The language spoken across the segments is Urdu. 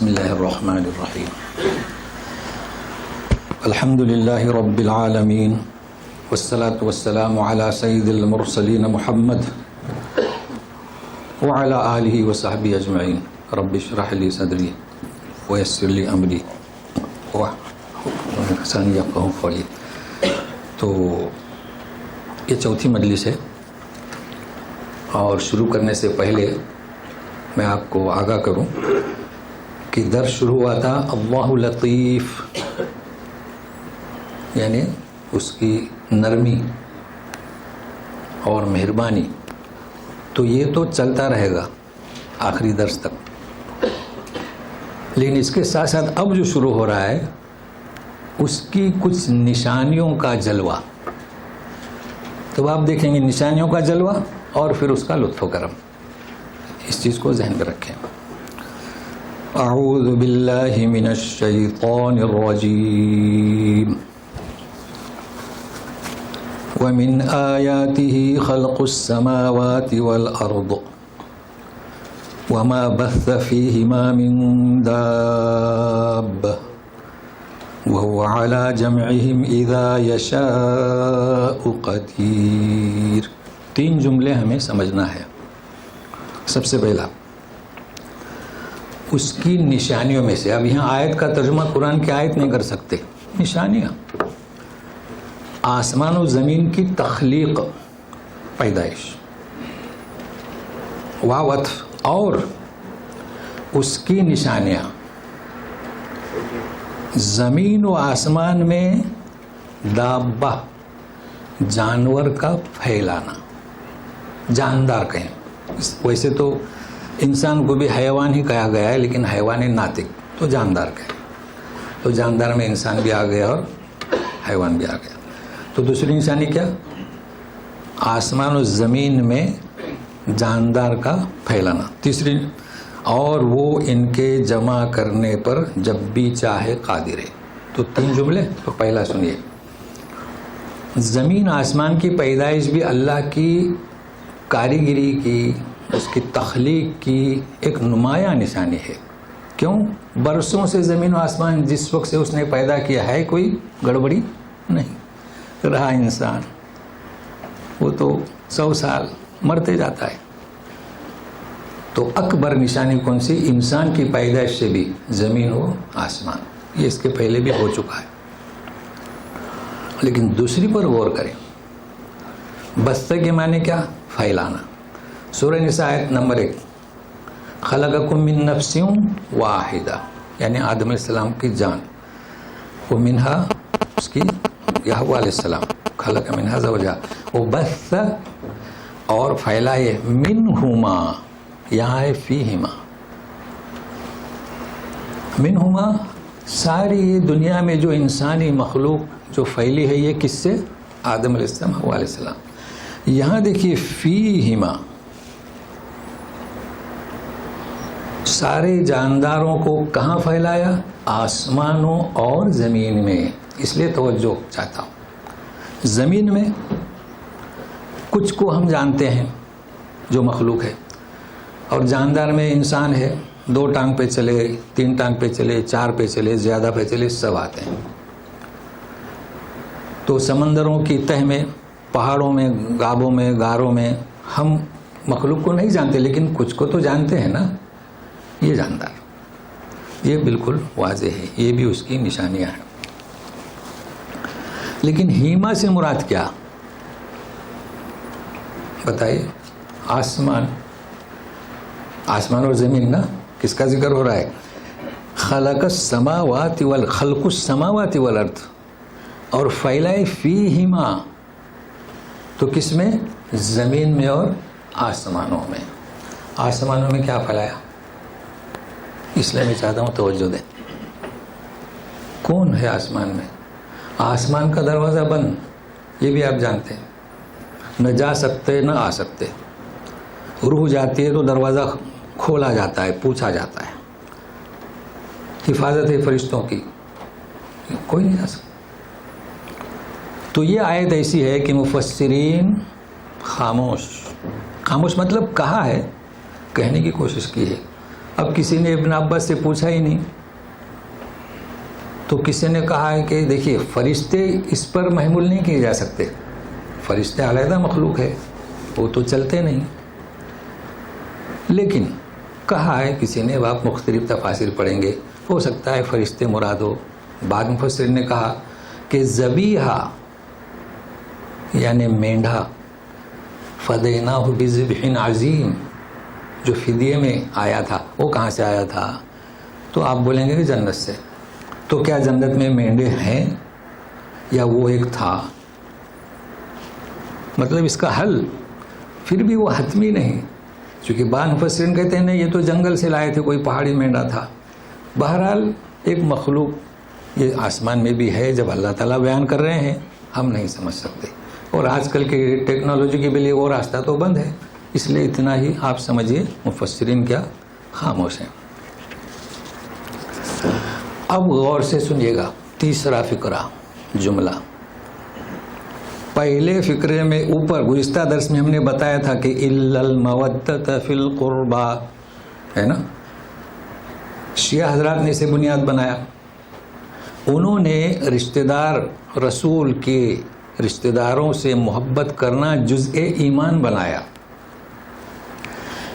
بسم اللہ الرحمن الرحیم الحمد للہ رب العالمین والصلاة والسلام علی سید المرسلین محمد وعلی آلہ وصحبہ اجمعین رب اشرح لی صدری ویسر لی امری واحلل لسانی یفقہوا قولی۔ تو یہ چوتھی مجلس ہے، اور شروع کرنے سے پہلے میں آپ کو آگاہ کروں کہ درس شروع ہوا تھا اللہ لطیف، یعنی اس کی نرمی اور مہربانی، تو یہ تو چلتا رہے گا آخری درس تک، لیکن اس کے ساتھ ساتھ اب جو شروع ہو رہا ہے اس کی کچھ نشانیوں کا جلوہ، تو آپ دیکھیں گے نشانیوں کا جلوہ اور پھر اس کا لطف و کرم، اس چیز کو ذہن میں رکھیں۔ اعوذ باللہ من الشیطان الرجیم ومن آیاته خلق السماوات والأرض وما بث فيهما من دابة وهو على جمعهم إذا يشاء قدير۔ تین جملے ہمیں سمجھنا ہے۔ سب سے پہلا اس کی نشانیوں میں سے، اب یہاں آیت کا ترجمہ قرآن کی آیت نہیں کر سکتے، نشانیاں، آسمان و زمین کی تخلیق، پیدائش، واوت، اور اس کی نشانیاں، زمین و آسمان میں دابہ، جانور کا پھیلانا، جاندار کہیں، ویسے تو انسان کو بھی حیوان ہی کہا گیا ہے، لیکن حیوان ناطق تو جاندار کہیں، تو جاندار میں انسان بھی آ گیا اور حیوان بھی آ گیا۔ تو دوسری نشانی کیا؟ آسمان و زمین میں جاندار کا پھیلانا۔ تیسری، اور وہ ان کے جمع کرنے پر جب بھی چاہے قادر ہے۔ تو تین جملے، تو پہلا سنیے، زمین آسمان کی پیدائش بھی اللہ کی کاریگری کی، اس کی تخلیق کی ایک نمایاں نشانی ہے۔ کیوں؟ برسوں سے زمین و آسمان جس وقت سے اس نے پیدا کیا ہے، کوئی گڑبڑی نہیں رہا، انسان وہ تو 100 سال مرتے جاتا ہے۔ تو اکبر نشانی کون سی؟ انسان کی پیدائش سے بھی زمین و آسمان، یہ اس کے پہلے بھی ہو چکا ہے، لیکن دوسری پر غور کریں۔ بستہ کے معنی کیا؟ پھیلانا۔ سورہ نساء آیت نمبر 1، خلقکم من نفس واحدہ، یعنی آدم علیہ السلام کی جان، وہ منہا، اس کی یحوہ علیہ السلام، خلق منہا زوجہا، وہ بث، اور پھیلائے، منہما، یہاں ہے فیہما، منہما، ساری دنیا میں جو انسانی مخلوق جو پھیلی ہے، یہ کس سے؟ آدم علیہ السلام، حوا علیہ السلام۔ یہاں دیکھیے فیہما، سارے جانداروں کو کہاں پھیلایا؟ آسمانوں اور زمین میں۔ اس لیے توجہ چاہتا ہوں، زمین میں کچھ کو ہم جانتے ہیں جو مخلوق ہے، اور جاندار میں انسان ہے، 2 ٹانگ پہ چلے، 3 ٹانگ پہ چلے، 4 پہ چلے، زیادہ پہ چلے، سب آتے ہیں۔ تو سمندروں کی تہ میں، پہاڑوں میں، غابوں میں، غاروں میں ہم مخلوق کو نہیں جانتے، لیکن کچھ کو تو جانتے ہیں نا، یہ جاندار، یہ بالکل واضح ہے، یہ بھی اس کی نشانیاں ہیں۔ لیکن ہیما سے مراد کیا؟ بتائیے۔ آسمان، آسمان اور زمین نا، کس کا ذکر ہو رہا ہے؟ خلق السماوات خلق السماوات والارض، اور پھیلائے فیہما، تو کس میں؟ زمین میں اور آسمانوں میں۔ آسمانوں میں کیا پھیلایا؟ اس لیے میں چاہتا ہوں توجہ دیں۔ کون ہے آسمان میں؟ آسمان کا دروازہ بند، یہ بھی آپ جانتے ہیں، نہ جا سکتے نہ آ سکتے، روح جاتی ہے تو دروازہ کھولا جاتا ہے، پوچھا جاتا ہے، حفاظت ہے فرشتوں کی، کوئی نہیں جا سکتا۔ تو یہ آیت ایسی ہے کہ مفسرین خاموش، خاموش مطلب کہا ہے، کہنے کی کوشش کی ہے، اب کسی نے ابن عباس سے پوچھا ہی نہیں، تو کسی نے کہا ہے کہ دیکھیے فرشتے اس پر محمول نہیں کیے جا سکتے، فرشتے علیحدہ مخلوق ہے، وہ تو چلتے نہیں، لیکن کہا ہے کسی نے، آپ مختلف تفاسیر پڑھیں گے، ہو سکتا ہے فرشتے مراد ہو۔ بعد مفسر نے کہا کہ ذبیحہ یعنی مینڈھا، فدیناہ بذبح عظیم، جو فدیے میں آیا تھا وہ کہاں سے آیا تھا؟ تو آپ بولیں گے کہ جنت سے۔ تو کیا جنت میں مینڈے ہیں یا وہ ایک تھا؟ مطلب اس کا حل پھر بھی وہ حتمی نہیں، چونکہ بعض مفسرین کہتے ہیں نہیں یہ تو جنگل سے لائے تھے، کوئی پہاڑی مینڈا تھا۔ بہرحال ایک مخلوق یہ آسمان میں بھی ہے، جب اللہ تعالیٰ بیان کر رہے ہیں ہم نہیں سمجھ سکتے، اور آج کل کی ٹیکنالوجی کے لیے وہ راستہ تو بند ہے، اس لیے اتنا ہی آپ سمجھیے مفسرین کیا خاموش ہیں۔ اب غور سے سنیے گا، تیسرا فقرہ جملہ۔ پہلے فقرے میں اوپر گزشتہ درس میں ہم نے بتایا تھا کہ الا المودۃ فی القربى ہے نا، شیعہ حضرات نے اسے بنیاد بنایا، انہوں نے رشتہ دار رسول کے رشتہ داروں سے محبت کرنا جزء ایمان بنایا،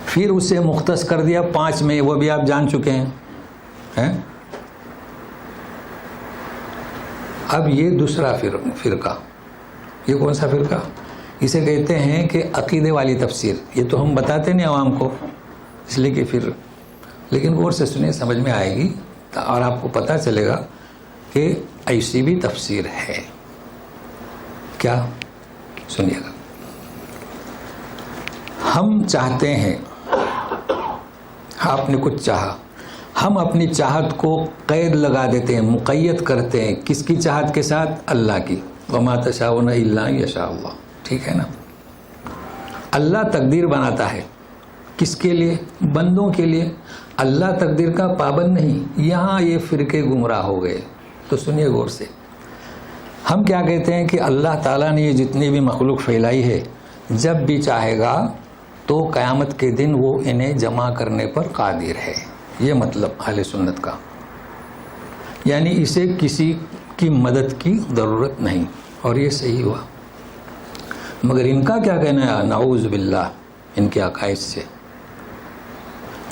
پھر اسے مختص کر دیا 5 میں، وہ بھی آپ جان چکے ہیں۔ اب یہ دوسرا فرقہ، یہ کون سا فرقہ؟ اسے کہتے ہیں کہ عقیدے والی تفسیر، یہ تو ہم بتاتے نہیں عوام کو، اس لیے کہ پھر لیکن غور سے سنیں سمجھ میں آئے گی اور آپ کو پتہ چلے گا کہ ایسی بھی تفسیر ہے۔ کیا؟ سنیے گا، ہم چاہتے ہیں، آپ نے کچھ چاہا، ہم اپنی چاہت کو قید لگا دیتے ہیں، مقید کرتے ہیں، کس کی چاہت کے ساتھ؟ اللہ کی، وما تشاؤون الا ان یشاء اللہ، ٹھیک ہے نا۔ اللہ تقدیر بناتا ہے، کس کے لیے؟ بندوں کے لیے، اللہ تقدیر کا پابند نہیں۔ یہاں یہ فرقے گمراہ ہو گئے، تو سنیے غور سے، ہم کیا کہتے ہیں کہ اللہ تعالیٰ نے یہ جتنی بھی مخلوق پھیلائی ہے، جب بھی چاہے گا تو قیامت کے دن وہ انہیں جمع کرنے پر قادر ہے، یہ مطلب اہل سنت کا، یعنی اسے کسی کی مدد کی ضرورت نہیں، اور یہ صحیح ہوا۔ مگر ان کا کیا کہنا ہے؟ نعوذ باللہ ان کے عقائد سے،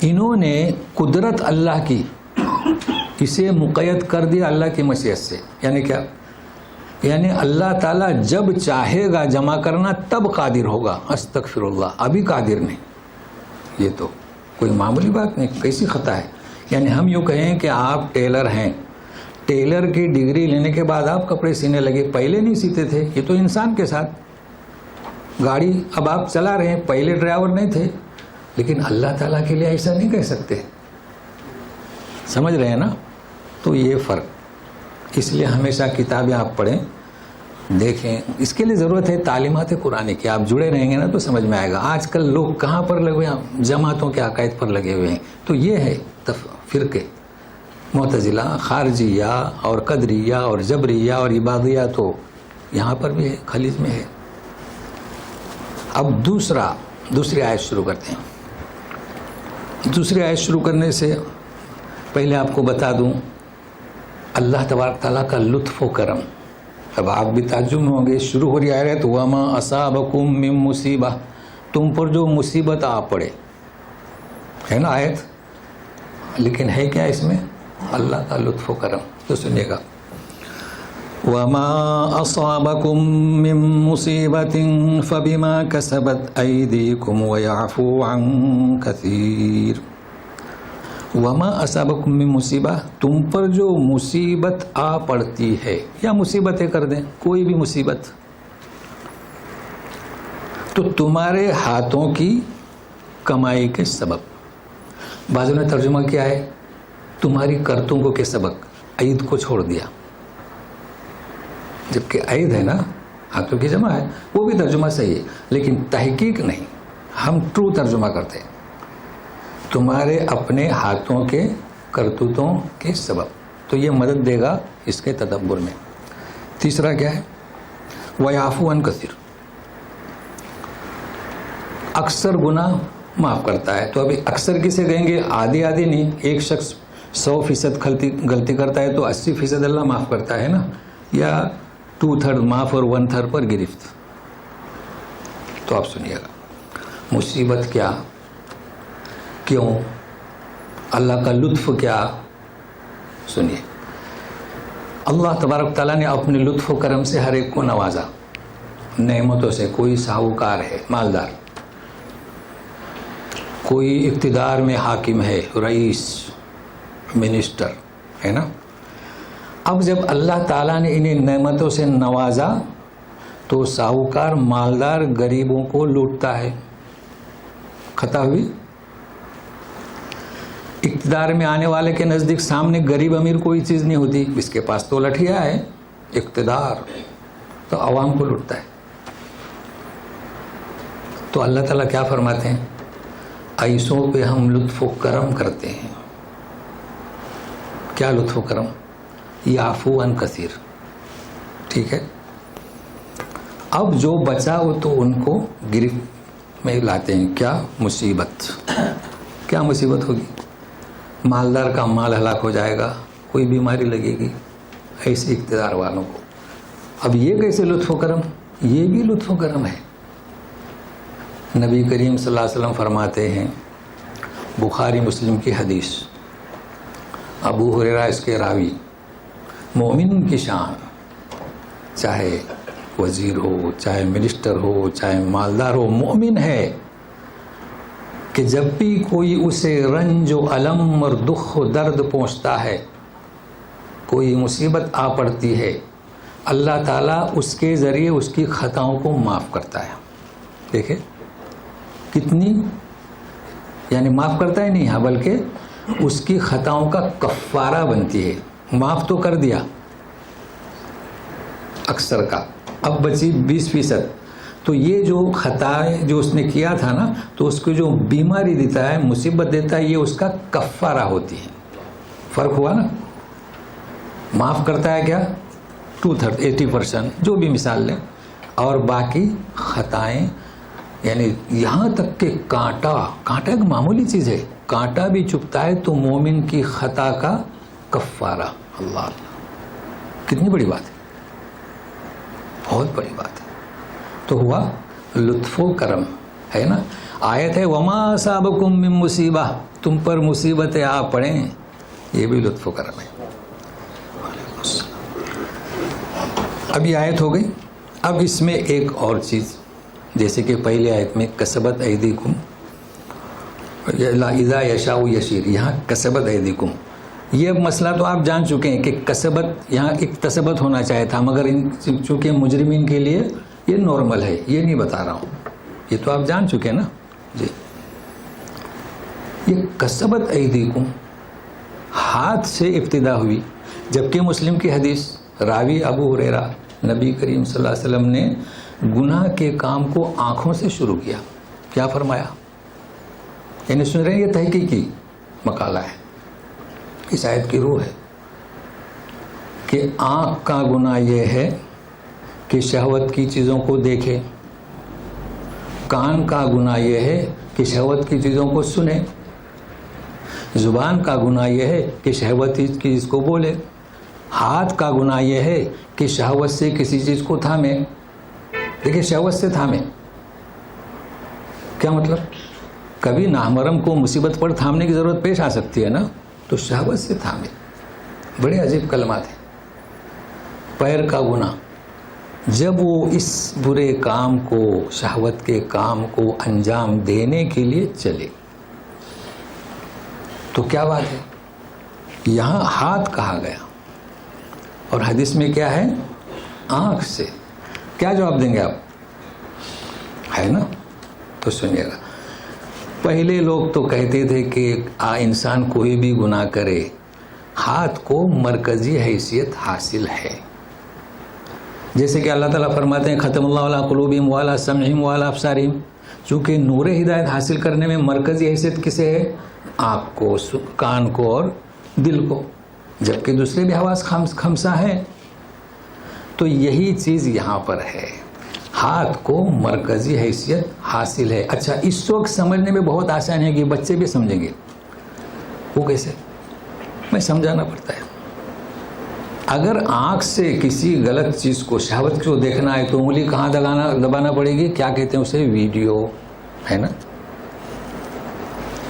انہوں نے قدرت اللہ کی اسے مقید کر دیا اللہ کی مشیت سے، یعنی کیا؟ یعنی اللہ تعالیٰ جب چاہے گا جمع کرنا تب قادر ہوگا، استغفر اللہ، ابھی قادر نہیں۔ یہ تو کوئی معمولی بات نہیں، کیسی خطا ہے؟ یعنی ہم یوں کہیں کہ آپ ٹیلر ہیں، ٹیلر کی ڈگری لینے کے بعد آپ کپڑے سینے لگے، پہلے نہیں سیتے تھے، یہ تو انسان کے ساتھ۔ گاڑی اب آپ چلا رہے ہیں، پہلے ڈرائیور نہیں تھے، لیکن اللہ تعالیٰ کے لیے ایسا نہیں کہہ سکتے، سمجھ رہے ہیں نا؟ تو یہ فرق، اس لیے ہمیشہ کتابیں آپ پڑھیں، دیکھیں، اس کے لیے ضرورت ہے تعلیمات قرآن کی، آپ جڑے رہیں گے نا تو سمجھ میں آئے گا۔ آج کل لوگ کہاں پر لگے ہوئے ہیں؟ جماعتوں کے عقائد پر لگے ہوئے ہیں، تو یہ ہے فرقے، معتزلہ، خارجیہ اور قدریہ اور جبریہ اور عبادیہ، تو یہاں پر بھی ہے، خلیج میں ہے۔ اب دوسری آیت شروع کرتے ہیں۔ دوسری آیت شروع کرنے سے پہلے آپ کو بتا دوں اللہ تبارک تعالیٰ کا لطف و کرم۔ اب آپ بھی تعجب میں ہوں گے، شروع ہو رہی آیت وَمَا أَصَابَكُم مِّن مُّصِیبَةٍ، تم پر جو مصیبت آ پڑے، ہے نا آیت، لیکن ہے کیا اس میں؟ اللہ کا لطف و کرم۔ تو سنیے گا، وَمَا أَصَابَكُم مِّن مُّصِیبَةٍ فَبِمَا كَسَبَتْ أَیْدِیکُمْ وَیَعْفُو عَن کَثِیر۔ وما اصابکم من مصیبہ، تم پر جو مصیبت آ پڑتی ہے، یا مصیبتیں کر دیں، کوئی بھی مصیبت، تو تمہارے ہاتھوں کی کمائی کے سبب۔ بعضوں نے ترجمہ کیا ہے تمہاری کرتوتوں کے سبب، عید کو چھوڑ دیا، جبکہ عید ہے نا، ہاتھوں کی جمع ہے، وہ بھی ترجمہ صحیح ہے، لیکن تحقیق نہیں، ہم ٹرو ترجمہ کرتے ہیں، تمہارے اپنے ہاتھوں کے کرتوتوں کے سبب، تو یہ مدد دے گا اس کے تدبر میں۔ تیسرا کیا ہے؟ وَیَعْفُو عَن کَثِیر، اکثر گناہ معاف کرتا ہے. تو ابھی اکثر کسے کہیں گے؟ آدھی نہیں. ایک شخص 100% غلطی کرتا ہے تو 80% اللہ معاف کرتا ہے نا, یا 2/3 معاف اور 1/3 پر گرفت. تو آپ سنیے گا مصیبت کیا, کیوں, اللہ کا لطف کیا. سنیے, اللہ تبارک تعالیٰ نے اپنے لطف و کرم سے ہر ایک کو نوازا نعمتوں سے. کوئی ساہوکار ہے, مالدار, کوئی اقتدار میں حاکم ہے, رئیس, منسٹر ہے نا. اب جب اللہ تعالیٰ نے انہیں نعمتوں سے نوازا تو ساہوکار مالدار غریبوں کو لوٹتا ہے. خطا ہوئی. اقتدار میں آنے والے کے نزدیک سامنے غریب امیر کوئی چیز نہیں ہوتی, اس کے پاس تو لٹھیا ہے اقتدار, تو عوام کو لوٹتا ہے. تو اللہ تعالیٰ کیا فرماتے ہیں؟ ایسوں پہ ہم لطف و کرم کرتے ہیں. کیا لطف و کرم؟ یعفو عن کثیر. ٹھیک ہے, اب جو بچا وہ تو ان کو گرفت میں لاتے ہیں. کیا مصیبت, کیا مصیبت ہوگی؟ مالدار کا مال ہلاک ہو جائے گا, کوئی بیماری لگے گی ایسے اقتدار والوں کو. اب یہ کیسے لطف و کرم؟ یہ بھی لطف و کرم ہے. نبی کریم صلی اللہ علیہ وسلم فرماتے ہیں, بخاری مسلم کی حدیث, ابو ہریرہ اس کے راوی, مومن کی شان, چاہے وزیر ہو, چاہے منسٹر ہو, چاہے مالدار ہو, مومن ہے کہ جب بھی کوئی اسے رنج و الم اور دکھ و درد پہنچتا ہے, کوئی مصیبت آ پڑتی ہے, اللہ تعالیٰ اس کے ذریعے اس کی خطاؤں کو معاف کرتا ہے. دیکھیں کتنی, یعنی معاف کرتا ہے نہیں, ہاں بلکہ اس کی خطاؤں کا کفارہ بنتی ہے. معاف تو کر دیا اکثر کا, اب بچی 20%. تو یہ جو خطائیں جو اس نے کیا تھا نا, تو اس کو جو بیماری دیتا ہے, مصیبت دیتا ہے, یہ اس کا کفارہ ہوتی ہے. فرق ہوا نا. معاف کرتا ہے کیا 2/3 80% جو بھی مثال لیں, اور باقی خطائیں, یعنی یہاں تک کہ کانٹا ایک معمولی چیز ہے, کانٹا بھی چبھتا ہے تو مومن کی خطا کا کفارہ. اللہ, کتنی بڑی بات ہے, بہت بڑی بات ہے. تو ہوا لطف و کرم ہے نا. آیت ہے وما اصابکم من مصیبہ, تم پر مصیبتیں آ پڑیں, یہ بھی لطف و کرم ہے. اب یہ آیت ہو گئی. اب اس میں ایک اور چیز, جیسے کہ پہلے آیت میں کسبت ایدیکم اذا یشاء یشیر, یہاں کسبت ایدیکم, یہ مسئلہ تو آپ جان چکے ہیں کہ کسبت یہاں اکتسبت ہونا چاہے تھا, مگر چونکہ مجرمین کے لیے یہ نارمل ہے, یہ نہیں بتا رہا ہوں, یہ تو آپ جان چکے ہیں نا جی. یہ کسبت ایدیکم ہاتھ سے ابتدا ہوئی, جبکہ مسلم کی حدیث, راوی ابو ہریرہ, نبی کریم صلی اللہ علیہ وسلم نے گناہ کے کام کو آنکھوں سے شروع کیا. کیا فرمایا؟ یعنی سن رہے ہیں, یہ تحقیقی مقالہ ہے, اس آیت کی روح ہے کہ آنکھ کا گناہ یہ ہے کہ شہوت کی چیزوں کو دیکھے, کان کا گناہ یہ ہے کہ شہوت کی چیزوں کو سنے, زبان کا گناہ یہ ہے کہ شہوت کی چیز کو بولے, ہاتھ کا گناہ یہ ہے کہ شہوت سے کسی چیز کو تھامے. دیکھیں شہوت سے تھامے کیا مطلب؟ کبھی نامحرم کو مصیبت پر تھامنے کی ضرورت پیش آ سکتی ہے نا, تو شہوت سے تھامے. بڑے عجیب کلمات ہیں. پیر کا گناہ, جب وہ اس برے کام کو, شہوت کے کام کو انجام دینے کے لیے چلے, تو کیا بات ہے, یہاں ہاتھ کہا گیا, اور حدیث میں کیا ہے, آنکھ سے. کیا جواب دیں گے آپ, ہے نا؟ تو سنیے گا. پہلے لوگ تو کہتے تھے کہ انسان کوئی بھی گناہ کرے, ہاتھ کو مرکزی حیثیت حاصل ہے. جیسے کہ اللہ تعالیٰ فرماتے ہیں ختم اللہ علی قلوبہم وعلی سمعہم وعلی ابصارہم, چونکہ نور ہدایت حاصل کرنے میں مرکزی حیثیت کسے ہے؟ آنکھ کو, کان کو اور دل کو, جبکہ دوسرے بھی حواس خمسہ ہیں. تو یہی چیز یہاں پر ہے. ہاتھ کو مرکزی حیثیت حاصل ہے. اچھا اس وقت سمجھنے میں بہت آسان ہے کہ بچے بھی سمجھیں گے. وہ کیسے؟ میں سمجھانا پڑتا ہے. اگر آنکھ سے کسی غلط چیز کو شہوت کو دیکھنا ہے تو انگلی کہاں دبانا پڑے گی؟ کیا کہتے ہیں اسے؟ ویڈیو ہے نا.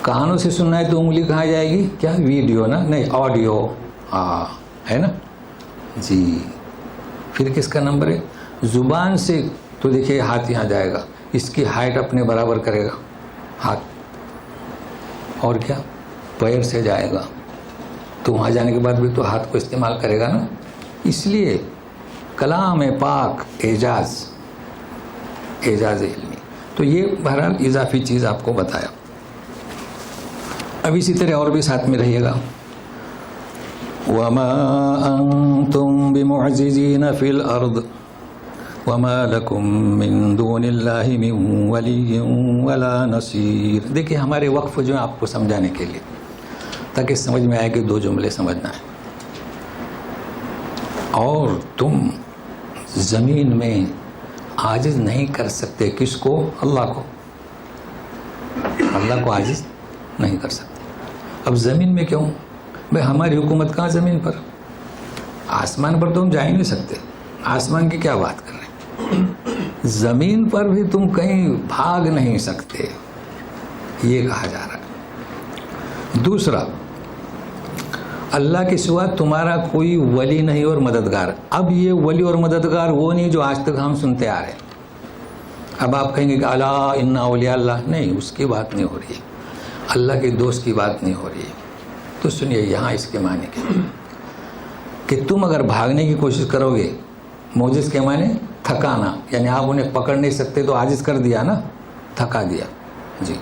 کانوں سے سننا ہے تو انگلی کہاں جائے گی؟ کیا؟ ویڈیو نا. نہیں آڈیو. ہاں ہے نا جی. پھر کس کا نمبر ہے؟ زبان سے تو دیکھیے ہاتھ یہاں جائے گا, اس کی ہائٹ اپنے برابر کرے گا ہاتھ. اور کیا؟ پیر سے جائے گا تو وہاں جانے کے بعد بھی تو ہاتھ کو استعمال کرے گا نا. اس لیے کلام پاک اعجاز علمی. تو یہ بہرحال اضافی چیز آپ کو بتایا. اب اسی طرح اور بھی ساتھ میں رہیے گا. وَمَا أَنْتُمْ بِمُعْجِزِينَ فِي الْأَرْضِ وَمَا لَكُمْ مِنْ دُونِ اللَّهِ مِنْ وَلِيٍّ وَلَا نَصِيرٍ. دیکھیں ہمارے وقف جو ہیں آپ کو سمجھانے کے لیے, تاکہ سمجھ میں آئے کہ دو جملے سمجھنا ہے. اور تم زمین میں عاجز نہیں کر سکتے. کس کو؟ اللہ کو. اللہ کو عاجز نہیں کر سکتے. اب زمین میں کیوں؟ بھائی ہماری حکومت کہاں زمین پر؟ آسمان پر تو ہم جا ہی نہیں سکتے. آسمان کی کیا بات کر رہے ہیں؟ زمین پر بھی تم کہیں بھاگ نہیں سکتے, یہ کہا جا رہا ہے. دوسرا, اللہ کے سوا تمہارا کوئی ولی نہیں اور مددگار. اب یہ ولی اور مددگار وہ نہیں جو آج تک ہم سنتے آ رہے ہیں. اب آپ کہیں گے کہ الا ان اولیاء اللہ, نہیں, اس کی بات نہیں ہو رہی ہے. اللہ کے دوست کی بات نہیں ہو رہی ہے. تو سنیے یہاں اس کے معنی کیا کہ تم اگر بھاگنے کی کوشش کرو گے, موجز کے معنی تھکانا, یعنی آپ انہیں پکڑ نہیں سکتے تو عاجز کر دیا نا, تھکا دیا. جی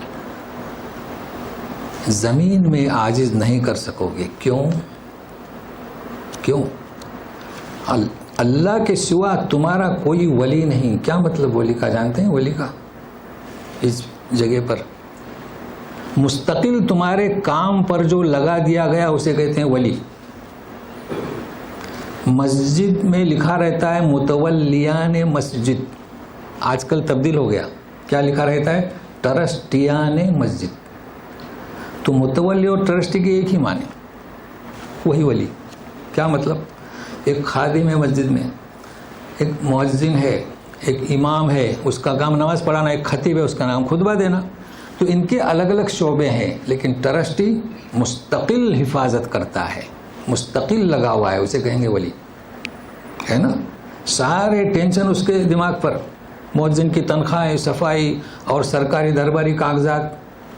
زمین میں عاجز نہیں کر سکو گے. کیوں؟ اللہ کے سوا تمہارا کوئی ولی نہیں. کیا مطلب ولی کا جانتے ہیں؟ ولی کا اس جگہ پر مستقل تمہارے کام پر جو لگا دیا گیا اسے کہتے ہیں ولی. مسجد میں لکھا رہتا ہے متولیان مسجد. آج کل تبدیل ہو گیا, کیا لکھا رہتا ہے؟ ٹرسٹیان مسجد. تو متولی اور ٹرسٹی کے ایک ہی معنی, وہی ولی. کیا مطلب؟ ایک خادم ہے مسجد میں, ایک مؤذن ہے, ایک امام ہے, اس کا کام نماز پڑھانا, ایک خطیب ہے, اس کا نام خطبہ دینا. تو ان کے الگ الگ شعبے ہیں, لیکن ٹرسٹی مستقل حفاظت کرتا ہے, مستقل لگا ہوا ہے, اسے کہیں گے ولی, ہے نا. سارے ٹینشن اس کے دماغ پر. مؤذن کی تنخواہیں, صفائی اور سرکاری درباری کاغذات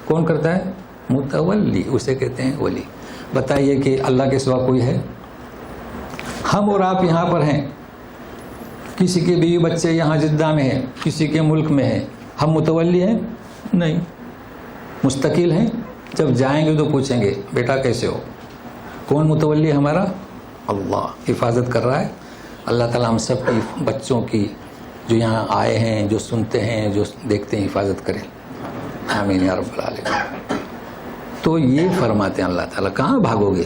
کون کرتا ہے؟ متولی, اسے کہتے ہیں ولی. بتائیے کہ اللہ کے سوا کوئی ہے؟ ہم اور آپ یہاں پر ہیں, کسی کے بیوی بچے یہاں جدہ میں ہیں, کسی کے ملک میں ہیں, ہم متولی ہیں؟ نہیں. مستقل ہیں. جب جائیں گے تو پوچھیں گے بیٹا کیسے ہو؟ کون متولی ہے ہمارا؟ اللہ حفاظت کر رہا ہے. اللہ تعالیٰ ہم سب کی بچوں کی جو یہاں آئے ہیں, جو سنتے ہیں, جو دیکھتے ہیں, حفاظت کریں. آمین یا رب العالمین. تو یہ فرماتے ہیں اللہ تعالیٰ, کہاں بھاگو گے؟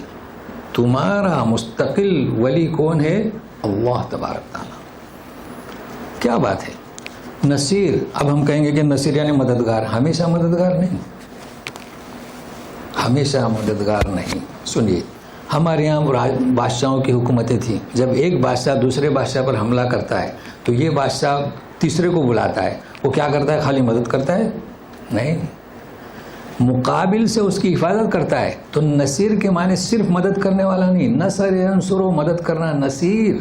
تمہارا مستقل ولی کون ہے؟ اللہ تبارک تعالیٰ. کیا بات ہے. نصیر, اب ہم کہیں گے کہ نصیر یعنی مددگار. ہمیشہ مددگار نہیں, ہمیشہ مددگار نہیں. سنیے, ہمارے یہاں بادشاہوں کی حکومتیں تھیں. جب ایک بادشاہ دوسرے بادشاہ پر حملہ کرتا ہے تو یہ بادشاہ تیسرے کو بلاتا ہے. وہ کیا کرتا ہے؟ خالی مدد کرتا ہے؟ نہیں, مقابل سے اس کی حفاظت کرتا ہے. تو نصیر کے معنی صرف مدد کرنے والا نہیں, نصر ینصر و مدد کرنا. نصیر,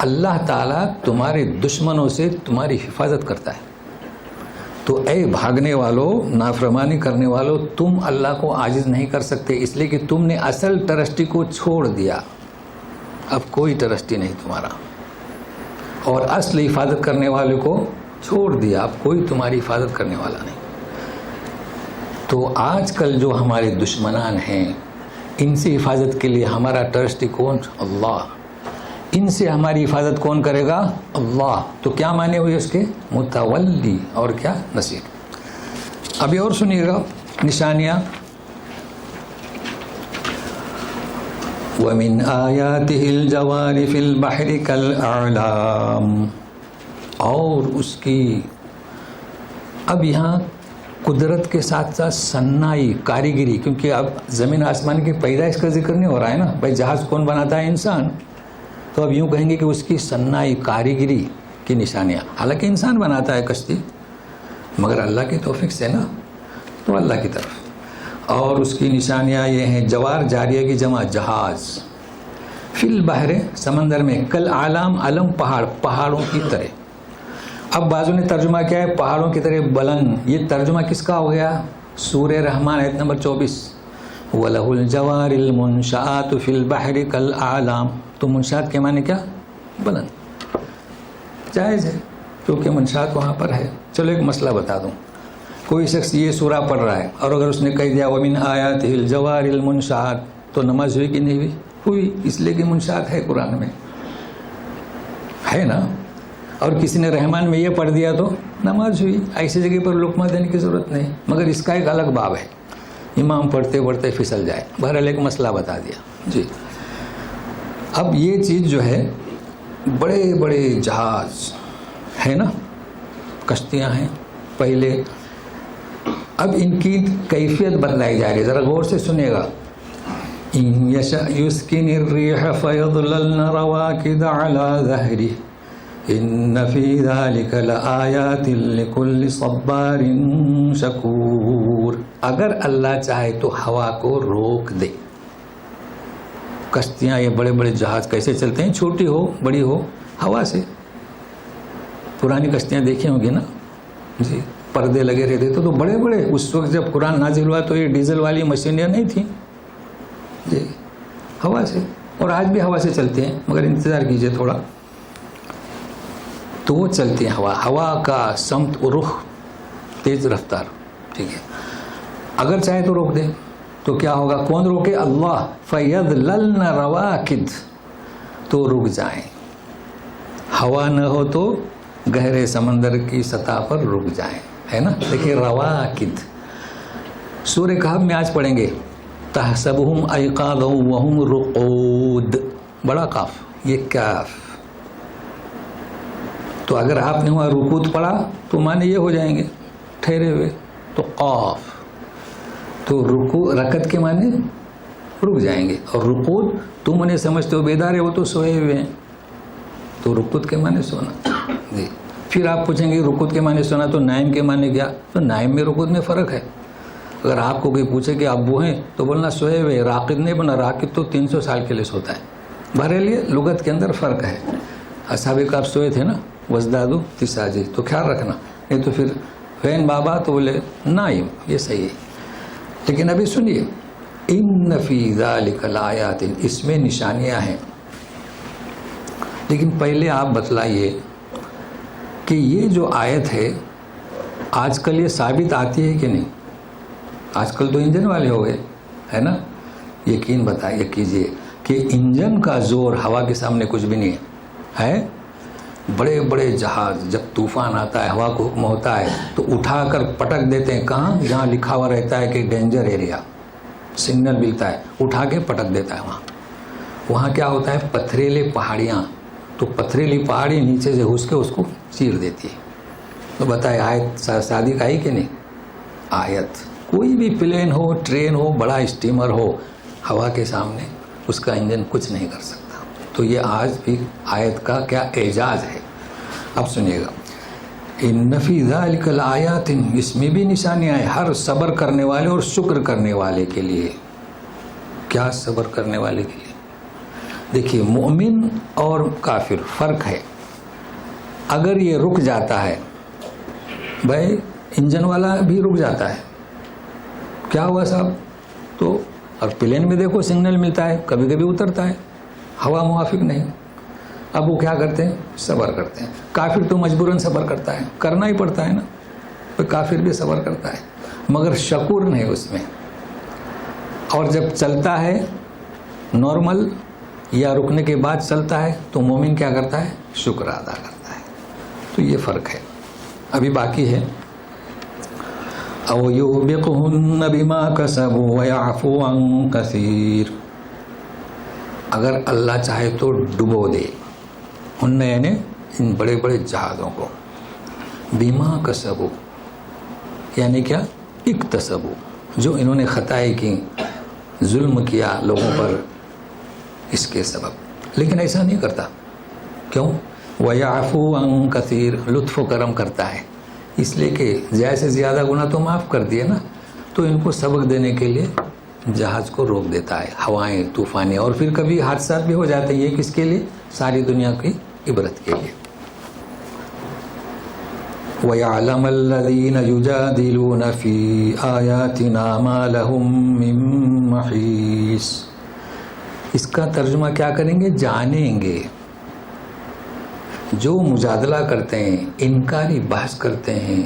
اللہ تعالیٰ تمہارے دشمنوں سے تمہاری حفاظت کرتا ہے. تو اے بھاگنے والوں, نافرمانی کرنے والوں, تم اللہ کو عاجز نہیں کر سکتے, اس لیے کہ تم نے اصل ٹرسٹی کو چھوڑ دیا. اب کوئی ٹرسٹی نہیں تمہارا, اور اصل حفاظت کرنے والے کو چھوڑ دیا. اب کوئی تمہاری حفاظت کرنے والا نہیں. تو آج کل جو ہمارے دشمنان ہیں, ان سے حفاظت کے لیے ہمارا ٹرسٹی کون؟ اللہ. ان سے ہماری حفاظت کون کرے گا؟ اللہ. تو کیا معنی ہوئی اس کے؟ متولی اور کیا؟ نصیر. ابھی اور سنیے گا نشانیاں. وَمِنْ آيَاتِهِ الْجَوَارِ فِي الْبَحْرِ كَالْأَعْلَامِ. اور اس کی اب یہاں قدرت کے ساتھ ساتھ صنائی کاریگری، کیونکہ اب زمین آسمان کی پیدائش کا ذکر نہیں ہو رہا ہے نا، بھائی جہاز کون بناتا ہے؟ انسان. تو اب یوں کہیں گے کہ اس کی صنائی کاریگری کی نشانیاں، حالانکہ انسان بناتا ہے کشتی، مگر اللہ کی توفیق سے نا، تو اللہ کی طرف. اور اس کی نشانیاں یہ ہیں، جوار جاریہ کی جمع جہاز، فی البحر سمندر میں، کل اعلام علم پہاڑوں کی طرح. اب بعضوں نے ترجمہ کیا ہے پہاڑوں کی طرح بلند، یہ ترجمہ کس کا ہو گیا؟ سورہ رحمان آیت نمبر 24، وَلَهُ الْجَوَارِ الْمُنْشَآتُ فِي الْبَحْرِ كَالْأَعْلَامِ. تو منشآت کے معنی کیا؟ بلند. جائز ہے کیونکہ منشآت وہاں پر ہے. چلو ایک مسئلہ بتا دوں، کوئی شخص یہ سورہ پڑھ رہا ہے اور اگر اس نے کہہ دیا وَمِنْ آیَاتِهِ الْجَوَارِ الْمُنْشَآتُ، تو نماز ہوئی کہ نہیں ہوئی؟ ہوئی، اس لیے کہ منشآت ہے قرآن میں، ہے نا. اور کسی نے رحمان میں یہ پڑھ دیا تو نماز ہوئی. ایسی جگہ پر لقمہ دینے کی ضرورت نہیں، مگر اس کا ایک الگ باب ہے، امام پڑھتے پڑھتے پھسل جائے. بہرحال ایک مسئلہ بتا دیا جی. اب یہ چیز جو ہے، بڑے بڑے جہاز ہے نا، کشتیاں ہیں پہلے، اب ان کی کیفیت بتلائی جا رہی ہے، ذرا غور سے سنیے گا. إن يشأ يسكن الريح فيظللن رواكد على ظهره إن في ذلك لآيات لكل صبار شكور. اگر اللہ چاہے تو ہوا کو روک دے. کشتیاں، یہ بڑے بڑے جہاز کیسے چلتے ہیں؟ چھوٹی ہو بڑی ہو، ہوا سے. پرانی کشتیاں دیکھی ہوں گی نا جی، پردے لگے رہتے تو بڑے بڑے. اس وقت جب قرآن نازل ہوا تو یہ ڈیزل والی مشینیں نہیں تھیں جی، ہوا سے. اور آج بھی ہوا سے چلتے ہیں، مگر انتظار کیجئے تھوڑا. تو وہ چلتی ہیں ہوا کا سمت و رخ تیز رفتار، ٹھیک ہے. اگر چاہے تو روک دے تو کیا ہوگا؟ کون روکے؟ اللہ. فَيَظْلَلْنَ رَوَاكِدْ، تو رک جائیں. ہوا نہ ہو تو گہرے سمندر کی سطح پر رک جائیں، ہے نا. دیکھیے رواکد، سورہ کہف میں آج پڑھیں گے تحسبهم ایقاظا وهم رقود، بڑا قاف، یہ کاف. تو اگر آپ نے وہاں رکود پڑھا تو معنی یہ ہو جائیں گے ٹھہرے ہوئے، تو قاف. تو رکعت کے معنی رک جائیں گے. اور رقود تم انہیں سمجھتے ہو بیدار ہے، وہ تو سوئے ہوئے ہیں، تو رکود کے معنی سونا جی. پھر آپ پوچھیں گے رکود کے معنی سونا تو نائم کے معنی کیا؟ تو نائم میں رکود میں فرق ہے. اگر آپ کو کوئی پوچھے کہ ابو ہیں تو بولنا سوئے ہوئے، راقد نہیں بولنا. راقد تو 300 سال کے لیے سوتا ہے. بہرحال یہ لغت کے اندر فرق ہے. اصحاب کہف سوئے تھے نا، وزدادو تساجی، تو خیال رکھنا. نہیں تو پھر فین بابا تو بولے نائم، یہ صحیح ہے. لیکن ابھی سنیے، ان فی ذلک لآیات، اس میں نشانیاں ہیں. لیکن پہلے آپ بتلائیے کہ یہ جو آیت ہے آج کل یہ ثابت آتی ہے کہ نہیں؟ آج کل تو انجن والے ہو گئے، ہے نا. یقین بتائیے کیجئے کہ انجن کا زور ہوا کے سامنے کچھ بھی نہیں ہے. بڑے بڑے جہاز جب طوفان آتا ہے، ہوا کو حکم ہوتا ہے تو اٹھا کر پٹک دیتے ہیں. کہاں؟ جہاں لکھا ہوا رہتا ہے کہ ڈینجر ایریا، سگنل ملتا ہے، اٹھا کے پٹک دیتا ہے. وہاں کیا ہوتا ہے؟ پتھریلے پہاڑیاں، تو پتھریلی پہاڑی نیچے سے گھس کے اس کو چیر دیتی ہے. تو بتائے آیت صادق آئی کہ نہیں؟ آیت. کوئی بھی پلین ہو، ٹرین ہو، بڑا اسٹیمر ہو، ہوا کے سامنے اس کا انجن کچھ نہیں کر سکتا. تو یہ آج بھی آیت کا کیا اعجاز ہے. اب سنیے گا، ان فی ذلک لآیات، اس میں بھی نشانیاں ہیں ہر صبر کرنے والے اور شکر کرنے والے کے لیے. کیا صبر کرنے والے کے لیے؟ دیکھیے مومن اور کافر فرق ہے. اگر یہ رک جاتا ہے، بھائی انجن والا بھی رک جاتا ہے، کیا ہوا صاحب؟ تو اور پلین میں دیکھو سگنل ملتا ہے، کبھی کبھی اترتا ہے، ہوا موافق نہیں. اب وہ کیا کرتے ہیں؟ صبر کرتے ہیں. کافر تو مجبوراً صبر کرتا ہے، کرنا ہی پڑتا ہے نا. تو کافر بھی صبر کرتا ہے، مگر شکور نہیں اس میں. اور جب چلتا ہے نارمل یا رکنے کے بعد چلتا ہے تو مومن کیا کرتا ہے؟ شکر ادا کرتا ہے. تو یہ فرق ہے. ابھی باقی ہے، او یوبقہن بما کسبوا ویعفو عن کثیر. اگر اللہ چاہے تو ڈبو دے، ہن یعنی ان بڑے بڑے جہازوں کو. بیما کسبو یعنی کیا؟ اکتسبو، جو انہوں نے خطائیں کی، ظلم کیا لوگوں پر، اس کے سبب. لیکن ایسا نہیں کرتا. کیوں؟ وَيَعْفُو عَنْ كَثِيرٍ، لطف و کرم کرتا ہے، اس لیے کہ زیادہ سے زیادہ گناہ تو معاف کر دیے نا، تو ان کو سبق دینے کے لیے جہاز کو روک دیتا ہے، ہوائیں طوفانیں، اور پھر کبھی حادثات بھی ہو جاتے ہیں. یہ کس کے لیے؟ ساری دنیا کی عبرت کے لیے. وَيَعْلَمَ الَّذِينَ يُجَادِلُونَ فِي آيَاتِنَا مَا لَهُم مِّن مَّحِيصٍ. اس کا ترجمہ کیا کریں گے؟ جانیں گے. جو مجادلہ کرتے ہیں، انکاری بحث کرتے ہیں،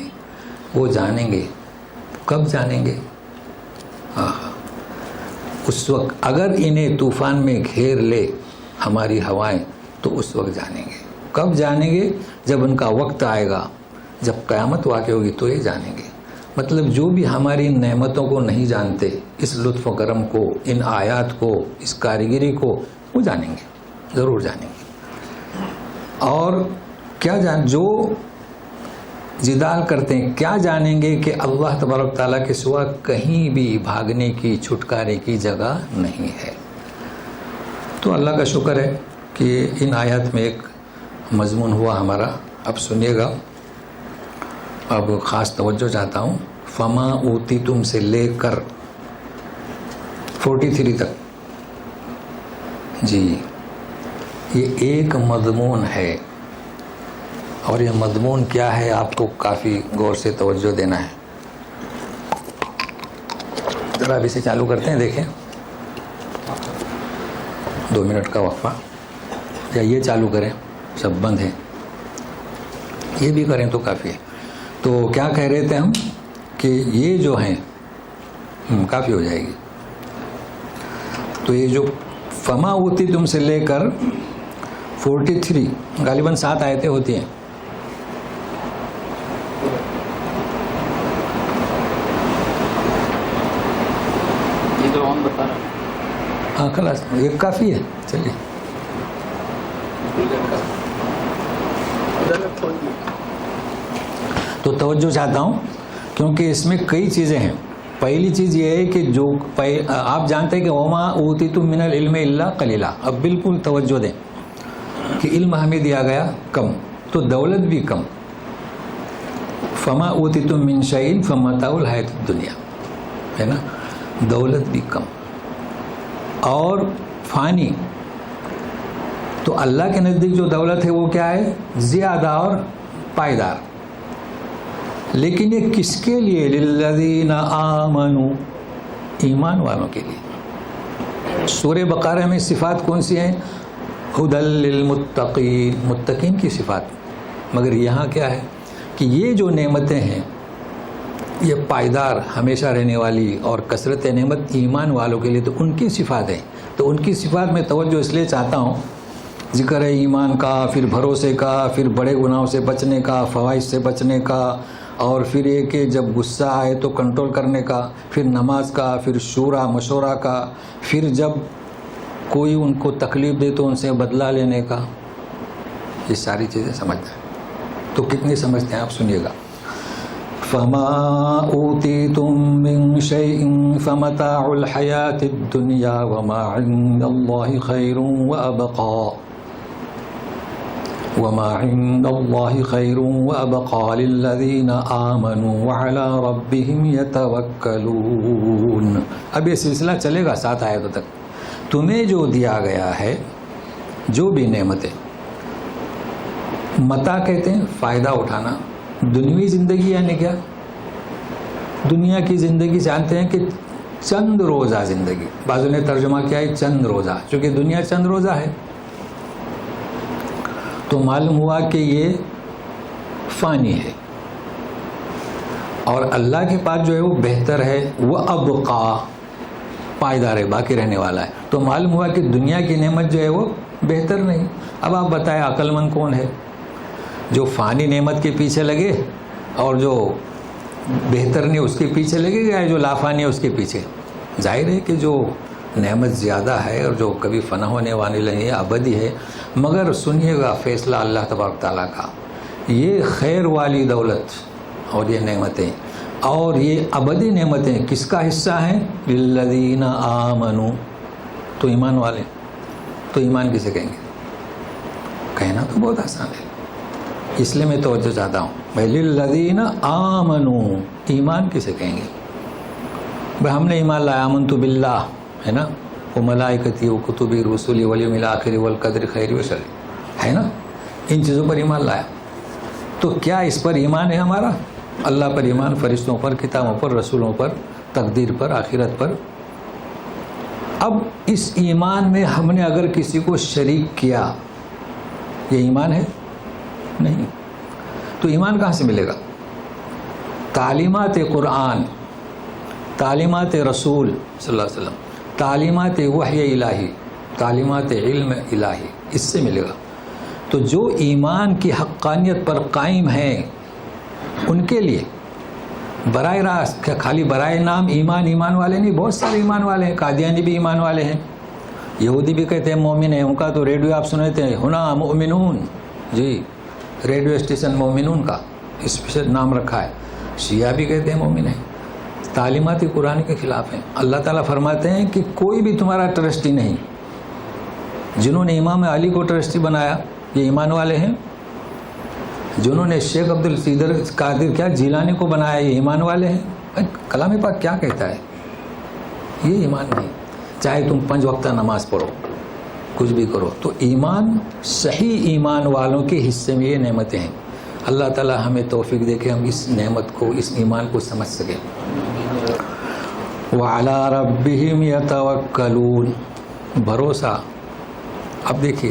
وہ جانیں گے. کب جانیں گے؟ اس وقت اگر انہیں طوفان میں گھیر لے ہماری ہوائیں تو اس وقت جانیں گے. کب جانیں گے؟ جب ان کا وقت آئے گا، جب قیامت واقع ہوگی تو یہ جانیں گے. مطلب جو بھی ہماری ان نعمتوں کو نہیں جانتے، اس لطف و کرم کو، ان آیات کو، اس کاریگری کو، وہ جانیں گے، ضرور جانیں گے. اور کیا جو جدال کرتے ہیں، کیا جانیں گے کہ اللہ تبارک تعالیٰ کے سوا کہیں بھی بھاگنے کی، چھٹکارے کی جگہ نہیں ہے. تو اللہ کا شکر ہے کہ ان آیات میں ایک مضمون ہوا ہمارا. اب سنیے گا، اب خاص توجہ چاہتا ہوں. فما اوتی تم سے لے کر 43 تک، جی یہ ایک مضمون ہے. اور یہ مضمون کیا ہے آپ کو کافی غور سے توجہ دینا ہے. ذرا اب اسے چالو کرتے ہیں، دیکھیں 2 منٹ کا وقفہ، یا یہ چالو کریں، سب بند ہیں، یہ بھی کریں تو کافی ہے. تو کیا کہہ رہے تھے ہم کہ یہ جو ہیں کافی ہو جائے گی. تو یہ جو فما ہوتی تم سے لے کر 43 غالباً 7 آیتیں ہوتی ہیں. ہاں خلاص یہ کافی ہے. چلیے تو توجہ چاہتا ہوں کیونکہ اس میں کئی چیزیں ہیں. پہلی چیز یہ ہے کہ جو آپ جانتے ہیں کہ وما اوتیتم من العلم الا قلیلا. اب بالکل توجہ دیں کہ علم ہمیں دیا گیا کم، تو دولت بھی کم. فما اوتیتم من شیء فمتاع الحیاۃ الدنیا، ہے نا، دولت بھی کم اور فانی. تو اللہ کے نزدیک جو دولت ہے وہ کیا ہے؟ زیادہ اور پائیدار. لیکن یہ کس کے لیے؟ للذین آمنوا، ایمان والوں کے لیے. سورہ بقرہ میں صفات کون سی ہیں؟ ھدی للمتقین، متقین کی صفات. مگر یہاں کیا ہے کہ یہ جو نعمتیں ہیں یہ پائیدار، ہمیشہ رہنے والی اور کثرت نعمت ایمان والوں کے لیے، تو ان کی صفات ہیں. تو ان کی صفات میں توجہ اس لیے چاہتا ہوں، ذکر ہے ایمان کا، پھر بھروسے کا، پھر بڑے گناہوں سے بچنے کا، فواحش سے بچنے کا، اور پھر یہ کہ جب غصہ آئے تو کنٹرول کرنے کا، پھر نماز کا، پھر شورا مشورہ کا، پھر جب کوئی ان کو تکلیف دے تو ان سے بدلہ لینے کا. یہ ساری چیزیں سمجھتے ہیں. تو کتنی سمجھتے ہیں آپ؟ سنیے گا. فما اوتیتم من شیء فمتاع الحیاۃ الدنیا وما عند اللہ خیر وابقا، وما عند اللہ خیر وابقا للذین آمنوا وعلی ربہم یتوکلون. اب یہ سلسلہ چلے گا 7 آیتوں تک. تمہیں جو دیا گیا ہے، جو بھی نعمتیں، متاع کہتے ہیں فائدہ اٹھانا. دنیوی زندگی یعنی کیا؟ دنیا کی زندگی جانتے ہیں کہ چند روزہ زندگی. بعضوں نے ترجمہ کیا ہے چند روزہ، چونکہ دنیا چند روزہ ہے. تو معلوم ہوا کہ یہ فانی ہے، اور اللہ کے پاس جو ہے وہ بہتر ہے. وہ ابقا، پائیدار ہے، باقی رہنے والا ہے. تو معلوم ہوا کہ دنیا کی نعمت جو ہے وہ بہتر نہیں. اب آپ بتائیں عقل مند کون ہے؟ جو فانی نعمت کے پیچھے لگے اور جو بہتر نہیں اس کے پیچھے لگے گا، جو لافانی ہے اس کے پیچھے. ظاہر ہے کہ جو نعمت زیادہ ہے اور جو کبھی فنا ہونے والی نہیں ہے، ابدی ہے. مگر سنیے گا فیصلہ اللہ تبارک تعالیٰ کا، یہ خیر والی دولت اور یہ نعمتیں اور یہ ابدی نعمتیں کس کا حصہ ہیں؟ للذین آمنوا. تو ایمان والے. تو ایمان کسے کہیں گے؟ کہنا تو بہت آسان ہے، اس لیے میں توجہ چاہتا ہوں. بھائی للذین آمنوا، ایمان کسے کہیں گے؟ بھائی ہم نے ایمان لایا، آمنت باللہ ہے نا، وہ ملائکتی و کتبی رسولی والیوم الآخر والقدر خیر و شر ہے نا، ان چیزوں پر ایمان لایا. تو کیا اس پر ایمان ہے ہمارا؟ اللہ پر ایمان، فرشتوں پر، کتابوں پر، رسولوں پر، تقدیر پر، آخرت پر. اب اس ایمان میں ہم نے اگر کسی کو شریک کیا، یہ ایمان ہے؟ نہیں. تو ایمان کہاں سے ملے گا؟ تعلیمات قرآن، تعلیمات رسول صلی اللہ علیہ وسلم، تعلیمات وحی الہی، تعلیمات علم الہی، اس سے ملے گا. تو جو ایمان کی حقانیت پر قائم ہیں ان کے لیے براہ راست، کیا خالی برائے نام ایمان والے نہیں، بہت سارے ایمان والے ہیں. قادیانی بھی ایمان والے ہیں، یہودی بھی کہتے ہیں مومن ہیں، ان کا تو ریڈیو آپ سنتے ہیں، ہنا مؤمنون، جی ریڈیو اسٹیشن مومنون کا اسپیشل نام رکھا ہے. شیعہ بھی کہتے ہیں مومن ہیں. تعلیمات قرآن کے خلاف ہیں. اللہ تعالیٰ فرماتے ہیں کہ کوئی بھی تمہارا ٹرسٹی نہیں. جنہوں نے امام علی کو ٹرسٹی بنایا یہ ایمان والے ہیں، جنہوں نے شیخ عبد القادر کیا جیلانی کو بنایا یہ ایمان والے ہیں. کلام پاک کیا کہتا ہے؟ یہ ایمان نہیں. چاہے تم 5 وقتہ نماز پڑھو، کچھ بھی کرو، تو ایمان، صحیح ایمان والوں کے حصے میں یہ نعمتیں ہیں. اللہ تعالیٰ ہمیں توفیق دے کہ ہم اس نعمت کو، اس ایمان کو سمجھ سکیں. وَعَلَىٰ رَبِّهِمْ يَتَوَكَّلُونَ، بھروسہ. اب دیکھیے،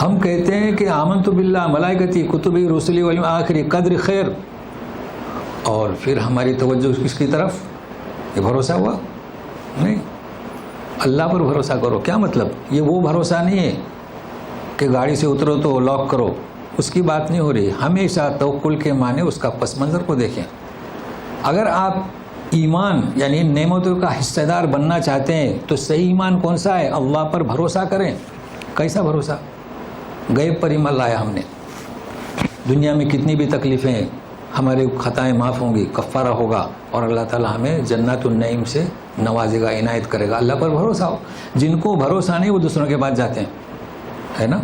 ہم کہتے ہیں کہ آمنت باللہ، ملائکتی، کتبی، رسلی والیوم آخری، قدر خیر، اور پھر ہماری توجہ کس کی طرف؟ یہ بھروسہ ہوا؟ نہیں. اللہ پر بھروسہ کرو. کیا مطلب؟ یہ وہ بھروسہ نہیں ہے کہ گاڑی سے اترو تو لاک کرو، اس کی بات نہیں ہو رہی. ہمیشہ توکل کے معنی اس کا پس منظر کو دیکھیں. اگر آپ ایمان یعنی نعمتوں کا حصہ دار بننا چاہتے ہیں تو صحیح ایمان کون سا ہے؟ اللہ پر بھروسہ کریں. کیسا بھروسہ؟ غیب پر ایمان لایا ہم نے. دنیا میں کتنی بھی تکلیفیں ہیں، ہمارے خطائیں معاف ہوں گی، کفارہ ہوگا، اور اللہ تعالیٰ ہمیں جنات النعیم سے نوازے گا، عنایت کرے گا. اللہ پر بھروسہ ہو. جن کو بھروسہ نہیں وہ دوسروں کے پاس جاتے ہیں، ہے نا.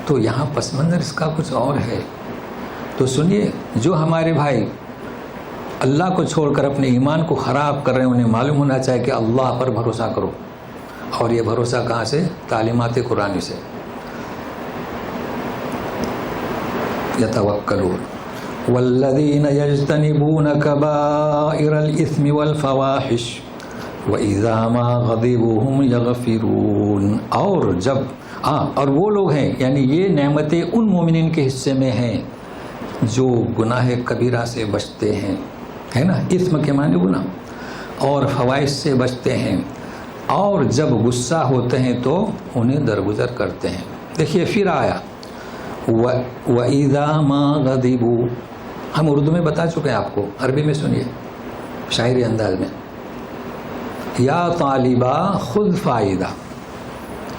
تو یہاں پس منظر اس کا کچھ اور ہے. تو سنیے، جو ہمارے بھائی اللہ کو چھوڑ کر اپنے ایمان کو خراب کر رہے ہیں، انہیں معلوم ہونا چاہیے کہ اللہ پر بھروسہ کرو. اور یہ بھروسہ کہاں سے؟ تعلیمات قرآن سے. یتوکلون والذین یجتنبون کبائر الاثم والفواحش واذا ما غضبوا هم یغفرون. اور جب اور وہ لوگ ہیں، یعنی یہ نعمتیں ان مومنین کے حصے میں ہیں جو گناہ کبیرہ سے بچتے ہیں، ہے نا. اثم کے معنی گناہ، اور فواحش سے بچتے ہیں، اور جب غصہ ہوتے ہیں تو انہیں درگزر کرتے ہیں. دیکھیے پھر آیا وَإِذَا مَا غَضِبُوا. ہم اردو میں بتا چکے ہیں آپ کو، عربی میں سنیے شاعری انداز میں. یا طالبہ خود فائدہ،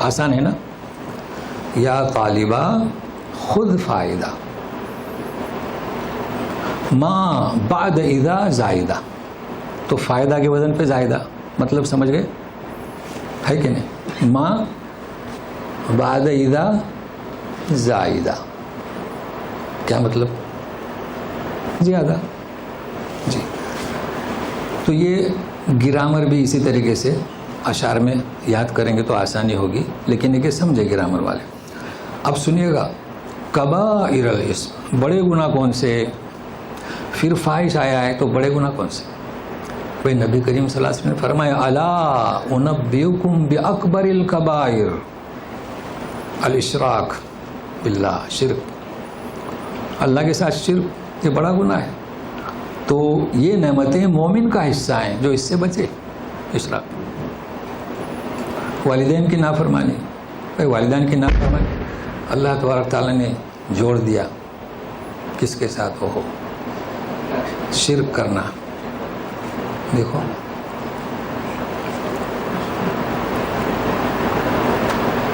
آسان ہے نا. یا طالبہ خود فائدہ، ما بعد اذا زائدہ. تو فائدہ کے وزن پہ زائدہ، مطلب سمجھ گئے ہے کہ نہیں؟ ما بعد اذا زائدہ کیا مطلب؟ زیادہ. جی تو یہ گرامر بھی اسی طریقے سے اشعار میں یاد کریں گے تو آسانی ہوگی، لیکن یہ کہ سمجھے گرامر والے. اب سنیے گا، کبائر الاسم، بڑے گناہ کون سے؟ پھر فاحش آیا ہے تو بڑے گناہ کون سے؟ بھائی نبی کریم صلی اللہ علیہ وسلم نے فرمایا الا انبئکم باکبر الکبائر الاشراک باللہ، شرک، اللہ کے ساتھ شرک، یہ بڑا گناہ ہے. تو یہ نعمتیں مومن کا حصہ ہیں جو اس سے بچے. اشراک، والدین کی نافرمانی. بھائی والدین کی نافرمانی اللہ تبارک تعالیٰ نے جوڑ دیا کس کے ساتھ؟ وہ ہو شرک کرنا. دیکھو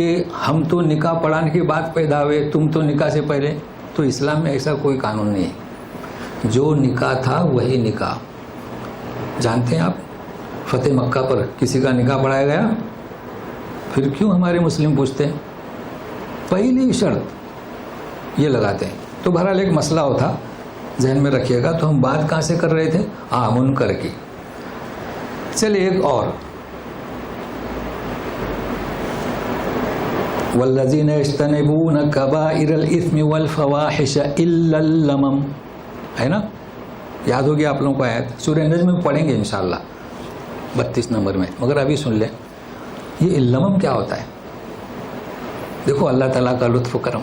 کہ ہم تو نکاح پڑھانے کے بعد پیدا ہوئے، تم تو نکاح سے پہلے. تو اسلام میں ایسا کوئی قانون نہیں ہے. جو نکاح تھا وہی نکاح. جانتے ہیں آپ فتح مکہ پر کسی کا نکاح پڑھایا گیا؟ پھر کیوں ہمارے مسلم پوچھتے ہیں؟ پہلی شرط یہ لگاتے ہیں. تو بہرحال ایک مسئلہ ہوتا ذہن میں رکھیے گا. تو ہم بات کہاں سے کر رہے تھے؟ منکر کی. چلیے ایک اور، والذین یجتنبون کبائر الاثم والفواحش الا اللمم، ہے نا؟ یاد ہوگی آپ لوگوں کو آیت، سورہ نجم میں پڑھیں گے انشاءاللہ 32 نمبر میں. مگر ابھی سن لیں یہ اللمم کیا ہوتا ہے. دیکھو اللہ تعالیٰ کا لطف و کرم.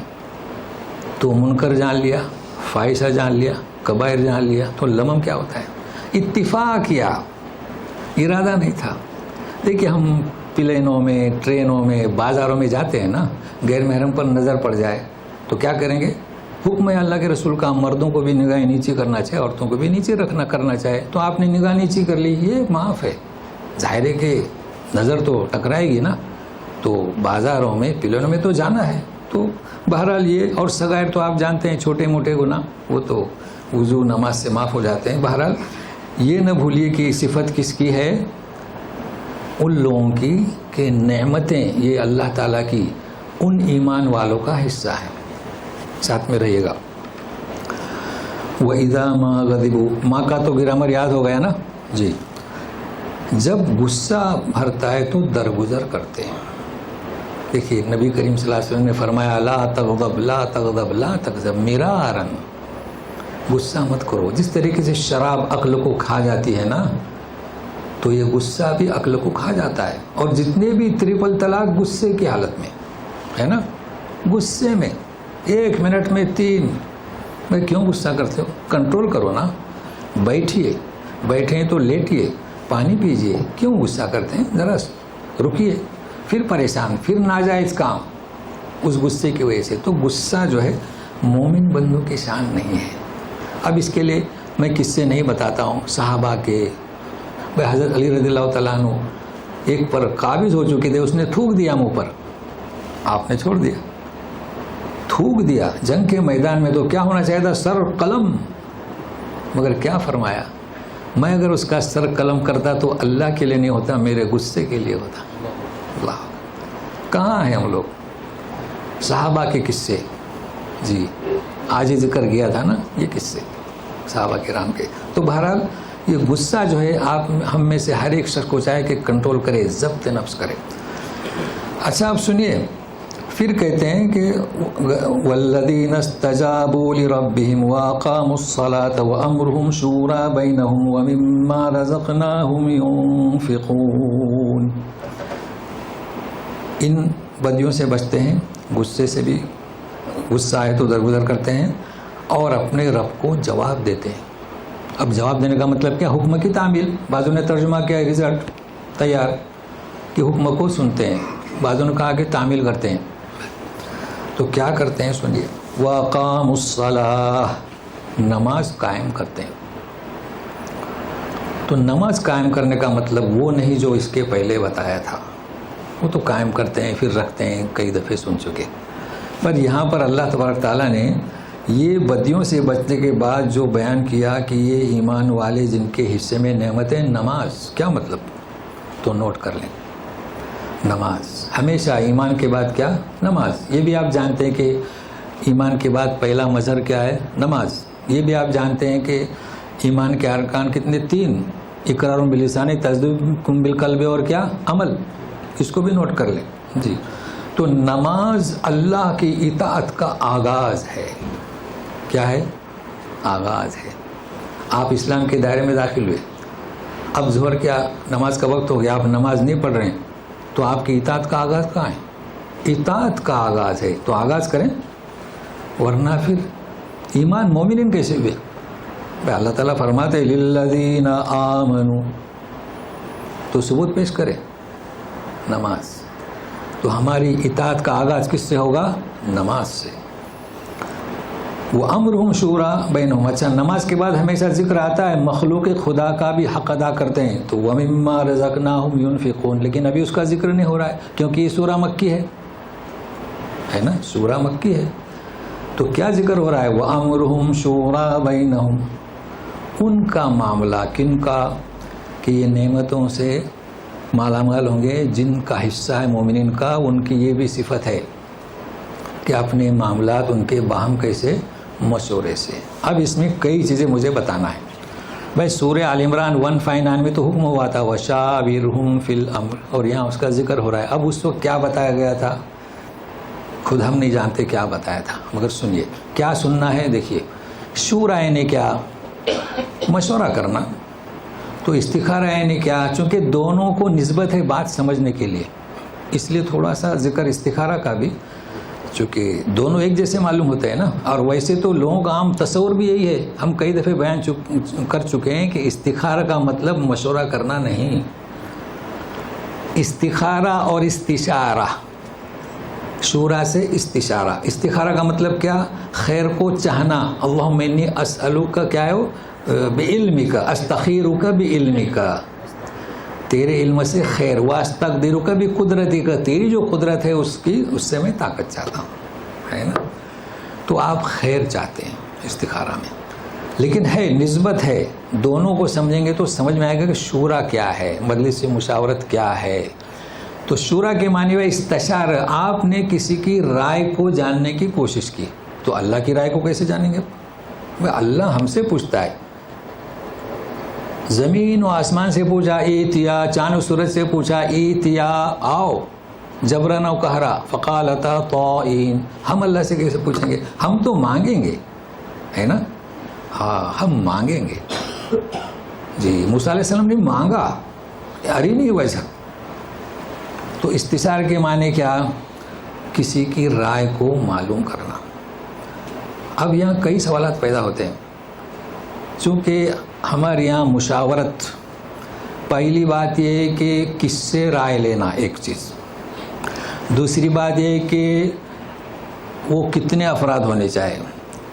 تو منکر جان لیا، فاحشہ جان لیا، کبائر جان لیا، تو لمم کیا ہوتا ہے؟ اتفاق کیا، ارادہ نہیں تھا. دیکھیے ہم پلینوں میں، ٹرینوں میں، بازاروں میں جاتے ہیں نا، غیر محرم پر نظر پڑ جائے تو کیا کریں گے؟ حکم ہے اللہ کے رسول کا، مردوں کو بھی نگاہ نیچی کرنا چاہے، عورتوں کو بھی نیچے کرنا چاہے. تو آپ نے نگاہ نیچی کر لی، یہ معاف ہے. ظاہر ہے کہ نظر تو ٹکرائے گی نا. تو بازاروں میں، پلینوں میں تو جانا ہے. تو بہرحال یہ، اور سغائر تو آپ جانتے ہیں چھوٹے موٹے گناہ، وہ تو وضو نماز سے معاف ہو جاتے ہیں. بہرحال یہ نہ بھولیے کہ صفت کس کی ہے؟ ان لوگوں کی کہ نعمتیں یہ اللہ تعالیٰ کی ان ایمان والوں کا حصہ ہے. ساتھ میں رہیے گا. وَإِذَا مَا غَضِبُوا، ماں کا تو گرامر یاد ہو گیا نا جی. جب غصہ بھرتا ہے تو درگزر کرتے ہیں. دیکھیے نبی کریم صلی اللہ علیہ وسلم نے فرمایا لا تغضب لا تغضب لا تغضب مرارا، غصہ مت کرو. جس طریقے سے شراب عقل کو کھا جاتی ہے نا، تو یہ غصہ بھی عقل کو کھا جاتا ہے. اور جتنے بھی ٹرپل طلاق غصے کی حالت میں ہے نا، غصے میں 1 منٹ میں 3. بھائی کیوں غصہ کرتے ہو؟ کنٹرول کرو نا. بیٹھے تو لیٹیے، پانی پیجیے. کیوں غصہ کرتے ہیں؟ ذرا رکیے. پھر پریشان، پھر ناجائز کام اس غصے کی وجہ سے. تو غصہ جو ہے مومن بندوں کی شان نہیں ہے. اب اس کے لیے میں قصے نہیں بتاتا ہوں صحابہ کے. بھائی حضرت علی رضی اللہ تعالیٰ عنہ ایک پر قابض ہو چکے تھے، اس نے تھوک دیا منہ پر، آپ نے چھوڑ دیا. تھوک دیا جنگ کے میدان میں، تو کیا ہونا چاہیے تھا؟ سر قلم. مگر کیا فرمایا؟ میں اگر اس کا سر قلم کرتا تو اللہ کے لیے نہیں ہوتا، میرے غصے کے لیے ہوتا. اللہ، کہاں ہیں ہم لوگ؟ صحابہ کے قصے جی آج ہی ذکر کیا تھا نا یہ قصے صحابہ کرام کے. تو بہرحال یہ غصہ جو ہے آپ ہم میں سے ہر ایک شخص کو چاہے کہ کنٹرول کرے، ضبط نفس کرے. اچھا آپ سنیے، پھر کہتے ہیں کہ والذین استجابوا لربهم واقاموا الصلاة وامرهم شورى بینهم ومما رزقناهم ينفقون. ان بدیوں سے بچتے ہیں، غصے سے بھی، غصہ آئے تو درگزر کرتے ہیں، اور اپنے رب کو جواب دیتے ہیں. اب جواب دینے کا مطلب کیا؟ حکم کی تعمیل. بعضوں نے ترجمہ کیا رزلٹ تیار، کہ حکم کو سنتے ہیں. بعضوں نے کہا کہ تعمیل کرتے ہیں. تو کیا کرتے ہیں سنیے، وَأَقَامُوا الصَّلَاةَ، نماز قائم کرتے ہیں. تو نماز قائم کرنے کا مطلب وہ نہیں جو اس کے پہلے بتایا تھا. وہ تو قائم کرتے ہیں پھر رکھتے ہیں، کئی دفعے سن چکے. پر یہاں پر اللہ تبارک تعالیٰ نے یہ بدیوں سے بچنے کے بعد جو بیان کیا کہ یہ ایمان والے جن کے حصے میں نعمتیں، نماز کیا مطلب؟ تو نوٹ کر لیں. نماز ہمیشہ ایمان کے بعد کیا؟ نماز. یہ بھی آپ جانتے ہیں کہ ایمان کے بعد پہلا مظہر کیا ہے؟ نماز. یہ بھی آپ جانتے ہیں کہ ایمان کے ارکان کتنے؟ 3. اقرار باللسان، تصدیق بالقلب، اور کیا؟ عمل. اس کو بھی نوٹ کر لیں جی. تو نماز اللہ کی اطاعت کا آغاز ہے. کیا ہے؟ آغاز ہے. آپ اسلام کے دائرے میں داخل ہوئے، اب ظہر کیا نماز کا وقت ہو گیا، آپ نماز نہیں پڑھ رہے ہیں، تو آپ کی اطاعت کا آغاز کہاں ہے؟ اطاعت کا آغاز ہے. تو آغاز کریں، ورنہ پھر ایمان مومنین کیسے ہوئے؟ اللہ تعالیٰ فرماتے للذین آمنوا، تو ثبوت پیش کرے نماز. تو ہماری اطاعت کا آغاز کس سے ہوگا؟ نماز سے. وَأَمْرُهُمْ شُورَى بَيْنَهُمْ. اچھا نماز کے بعد ہمیشہ ذکر آتا ہے مخلوق خدا کا بھی حق ادا کرتے ہیں. تو وَمِمَّا رَزَقْنَاهُمْ يُنْفِقُونَ، لیکن ابھی اس کا ذکر نہیں ہو رہا ہے کیونکہ یہ سورہ مکی ہے. ہے نا, سورہ مکی ہے. تو کیا ذکر ہو رہا ہے؟ وَأَمْرُهُمْ شُورَىٰ بَيْنَهُمْ, ان کا معاملہ کن کا کہ یہ نعمتوں سے مالا مال ہوں گے جن کا حصہ ہے مومنین کا. ان کی یہ بھی صفت ہے کہ اپنے معاملات ان کے باہم کیسے مشورے سے. اب اس میں کئی چیزیں مجھے بتانا ہے. بھائی سورہ آل عمران 159 میں تو حکم ہوا تھا وَشَاوِرْهُمْ فِي الْأَمْرِ, اور یہاں اس کا ذکر ہو رہا ہے. اب اس وقت کیا بتایا گیا تھا خود ہم نہیں جانتے کیا بتایا تھا, مگر سنیے کیا سننا ہے. دیکھیے شورا یعنی کیا؟ مشورہ کرنا. تو استخارہ یعنی کیا؟ چونکہ دونوں کو نسبت ہے بات سمجھنے کے لیے, اس لیے تھوڑا سا ذکر استخارہ کا بھی, چونکہ دونوں ایک جیسے معلوم ہوتے ہیں نا. اور ویسے تو لوگوں کا عام تصور بھی یہی ہے, ہم کئی دفعے بیان کر چکے ہیں کہ استخارہ کا مطلب مشورہ کرنا نہیں. استخارہ اور استشارہ, شورا سے استشارہ. استخارہ کا مطلب کیا؟ خیر کو چاہنا. اللہم انی اسألوک کیا ہے وہ؟ بعلمک, استخیرک بعلمک, تیرے علم سے خیر. واستقدرک بقدرتک, تیری جو قدرت ہے اس سے میں طاقت چاہتا ہوں, ہے نا. تو آپ خیر چاہتے ہیں استخارہ میں, لیکن ہے نسبت ہے. دونوں کو سمجھیں گے تو سمجھ میں آئے گا کہ شورا کیا ہے, مجلس مشاورت کیا ہے. تو شورا کے معنی ہے استشار, آپ نے کسی کی رائے کو جاننے کی کوشش کی. تو اللہ کی رائے کو کیسے جانیں گے؟ اللہ ہم سے پوچھتا ہے. زمین و آسمان سے پوچھا ایتیا, چاند و سورج سے پوچھا ایتیا آؤ, جبرن و قہرا فقالتا طائعین. ہم اللہ سے کیسے پوچھیں گے؟ ہم تو مانگیں گے, ہے نا. ہاں ہم مانگیں گے. جی موسیٰ علیہ السلام نے مانگا, ارے نہیں ویسا. تو استشار کے معنی کیا؟ کسی کی رائے کو معلوم کرنا. اب یہاں کئی سوالات پیدا ہوتے ہیں, چونکہ ہمارے یہاں مشاورت, پہلی بات یہ ہے کہ کس سے رائے لینا ایک چیز. دوسری بات یہ ہے کہ وہ کتنے افراد ہونے چاہیے.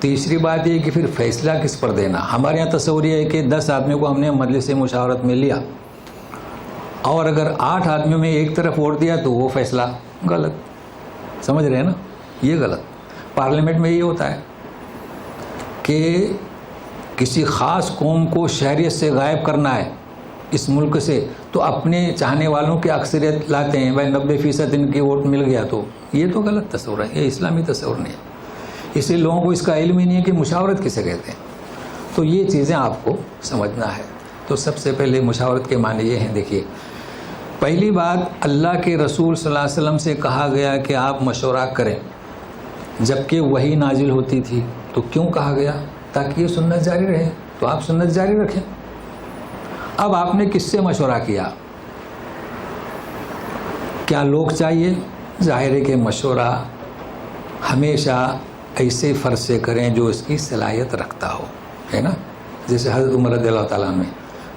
تیسری بات یہ ہے کہ پھر فیصلہ کس پر دینا. ہمارے یہاں تصور یہ ہے کہ 10 آدمیوں کو ہم نے مجلس مشاورت میں لیا, اور اگر 8 آدمیوں میں ایک طرف ووٹ دیا تو وہ فیصلہ غلط. سمجھ رہے ہیں نا, یہ غلط. پارلیمنٹ میں یہ ہوتا ہے کہ کسی خاص قوم کو شہریت سے غائب کرنا ہے اس ملک سے, تو اپنے چاہنے والوں کی اکثریت لاتے ہیں, بھائی 90% ان کی ووٹ مل گیا. تو یہ تو غلط تصور ہے, یہ اسلامی تصور نہیں ہے. اس لیے لوگوں کو اس کا علم ہی نہیں ہے کہ مشاورت کسے کہتے ہیں. تو یہ چیزیں آپ کو سمجھنا ہے. تو سب سے پہلے مشاورت کے معنی یہ ہیں. دیکھیے پہلی بات, اللہ کے رسول صلی اللہ علیہ وسلم سے کہا گیا کہ آپ مشورہ کریں, جبکہ وحی نازل ہوتی تھی. تو کیوں کہا گیا؟ تاکہ یہ سنت جاری رہے. تو آپ سنت جاری رکھیں. اب آپ نے کس سے مشورہ کیا؟ کیا لوگ چاہیے؟ ظاہر ہے کہ مشورہ ہمیشہ ایسے فرد سے کریں جو اس کی صلاحیت رکھتا ہو, ہے نا. جیسے حضرت عمر رضی اللہ تعالیٰ میں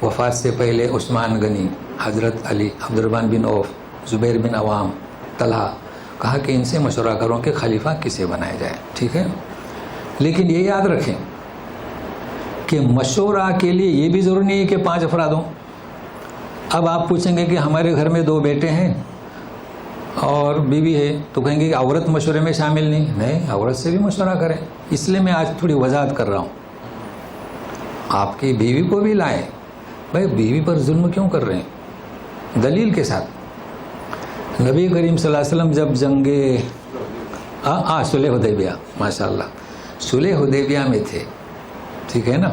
وفات سے پہلے عثمان غنی, حضرت علی, عبد الرحمن بن عوف, زبیر بن عوام, طلحہ, کہا کہ ان سے مشورہ کرو کہ خلیفہ کسے بنایا جائے. ٹھیک ہے, لیکن یہ یاد رکھیں کہ مشورہ کے لیے یہ بھی ضروری نہیں ہے کہ 5 افراد ہوں. اب آپ پوچھیں گے کہ ہمارے گھر میں 2 بیٹے ہیں اور بیوی ہے, تو کہیں گے کہ عورت مشورے میں شامل نہیں, عورت سے بھی مشورہ کریں. اس لیے میں آج تھوڑی وضاحت کر رہا ہوں. آپ کی بیوی کو بھی لائیں. بھائی بیوی پر ظلم کیوں کر رہے ہیں؟ دلیل کے ساتھ. نبی کریم صلی اللہ علیہ وسلم جب جنگ صلح حدیبیہ, ماشاء اللہ, صلح حدیبیہ میں تھے, ٹھیک ہے نا.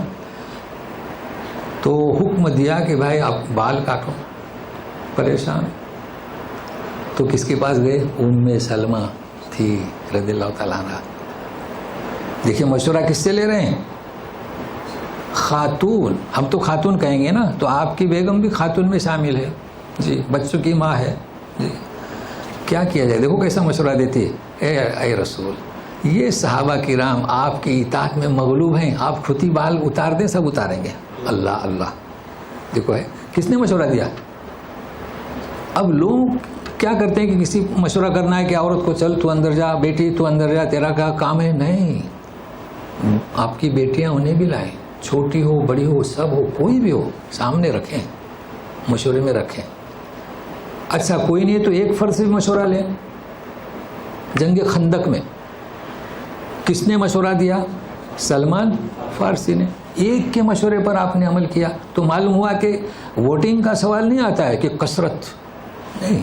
تو حکم دیا کہ بھائی آپ بال کاٹو. پریشان, تو کس کے پاس گئے؟ ام سلمہ تھی رضی اللہ تعالیٰ عنہ. دیکھیے مشورہ کس سے لے رہے ہیں؟ خاتون. ہم تو خاتون کہیں گے نا, تو آپ کی بیگم بھی خاتون میں شامل ہے. جی بچوں کی ماں ہے. جی کیا کیا جائے؟ دیکھو کیسا مشورہ دیتی ہے. اے رسول, یہ صحابہ کرام آپ کی اطاعت میں مغلوب ہیں, آپ خود ہی بال اتار دیں, سب اتاریں گے. اللہ اللہ, دیکھو ہے کس نے مشورہ دیا. اب لوگ کیا کرتے ہیں کہ کسی مشورہ کرنا ہے کہ عورت کو چل تو اندر جا, بیٹی تو اندر جا, تیرا کیا کام ہے. نہیں, آپ کی بیٹیاں انہیں بھی لائیں, چھوٹی ہو بڑی ہو سب ہو, کوئی بھی ہو, سامنے رکھیں, مشورے میں رکھیں. اچھا کوئی نہیں ہے تو ایک فرد سے بھی مشورہ لیں. جنگ خندق میں کس نے مشورہ دیا؟ سلمان فارسی نے. ایک کے مشورے پر آپ نے عمل کیا. تو معلوم ہوا کہ ووٹنگ کا سوال نہیں آتا ہے کہ کثرت نہیں،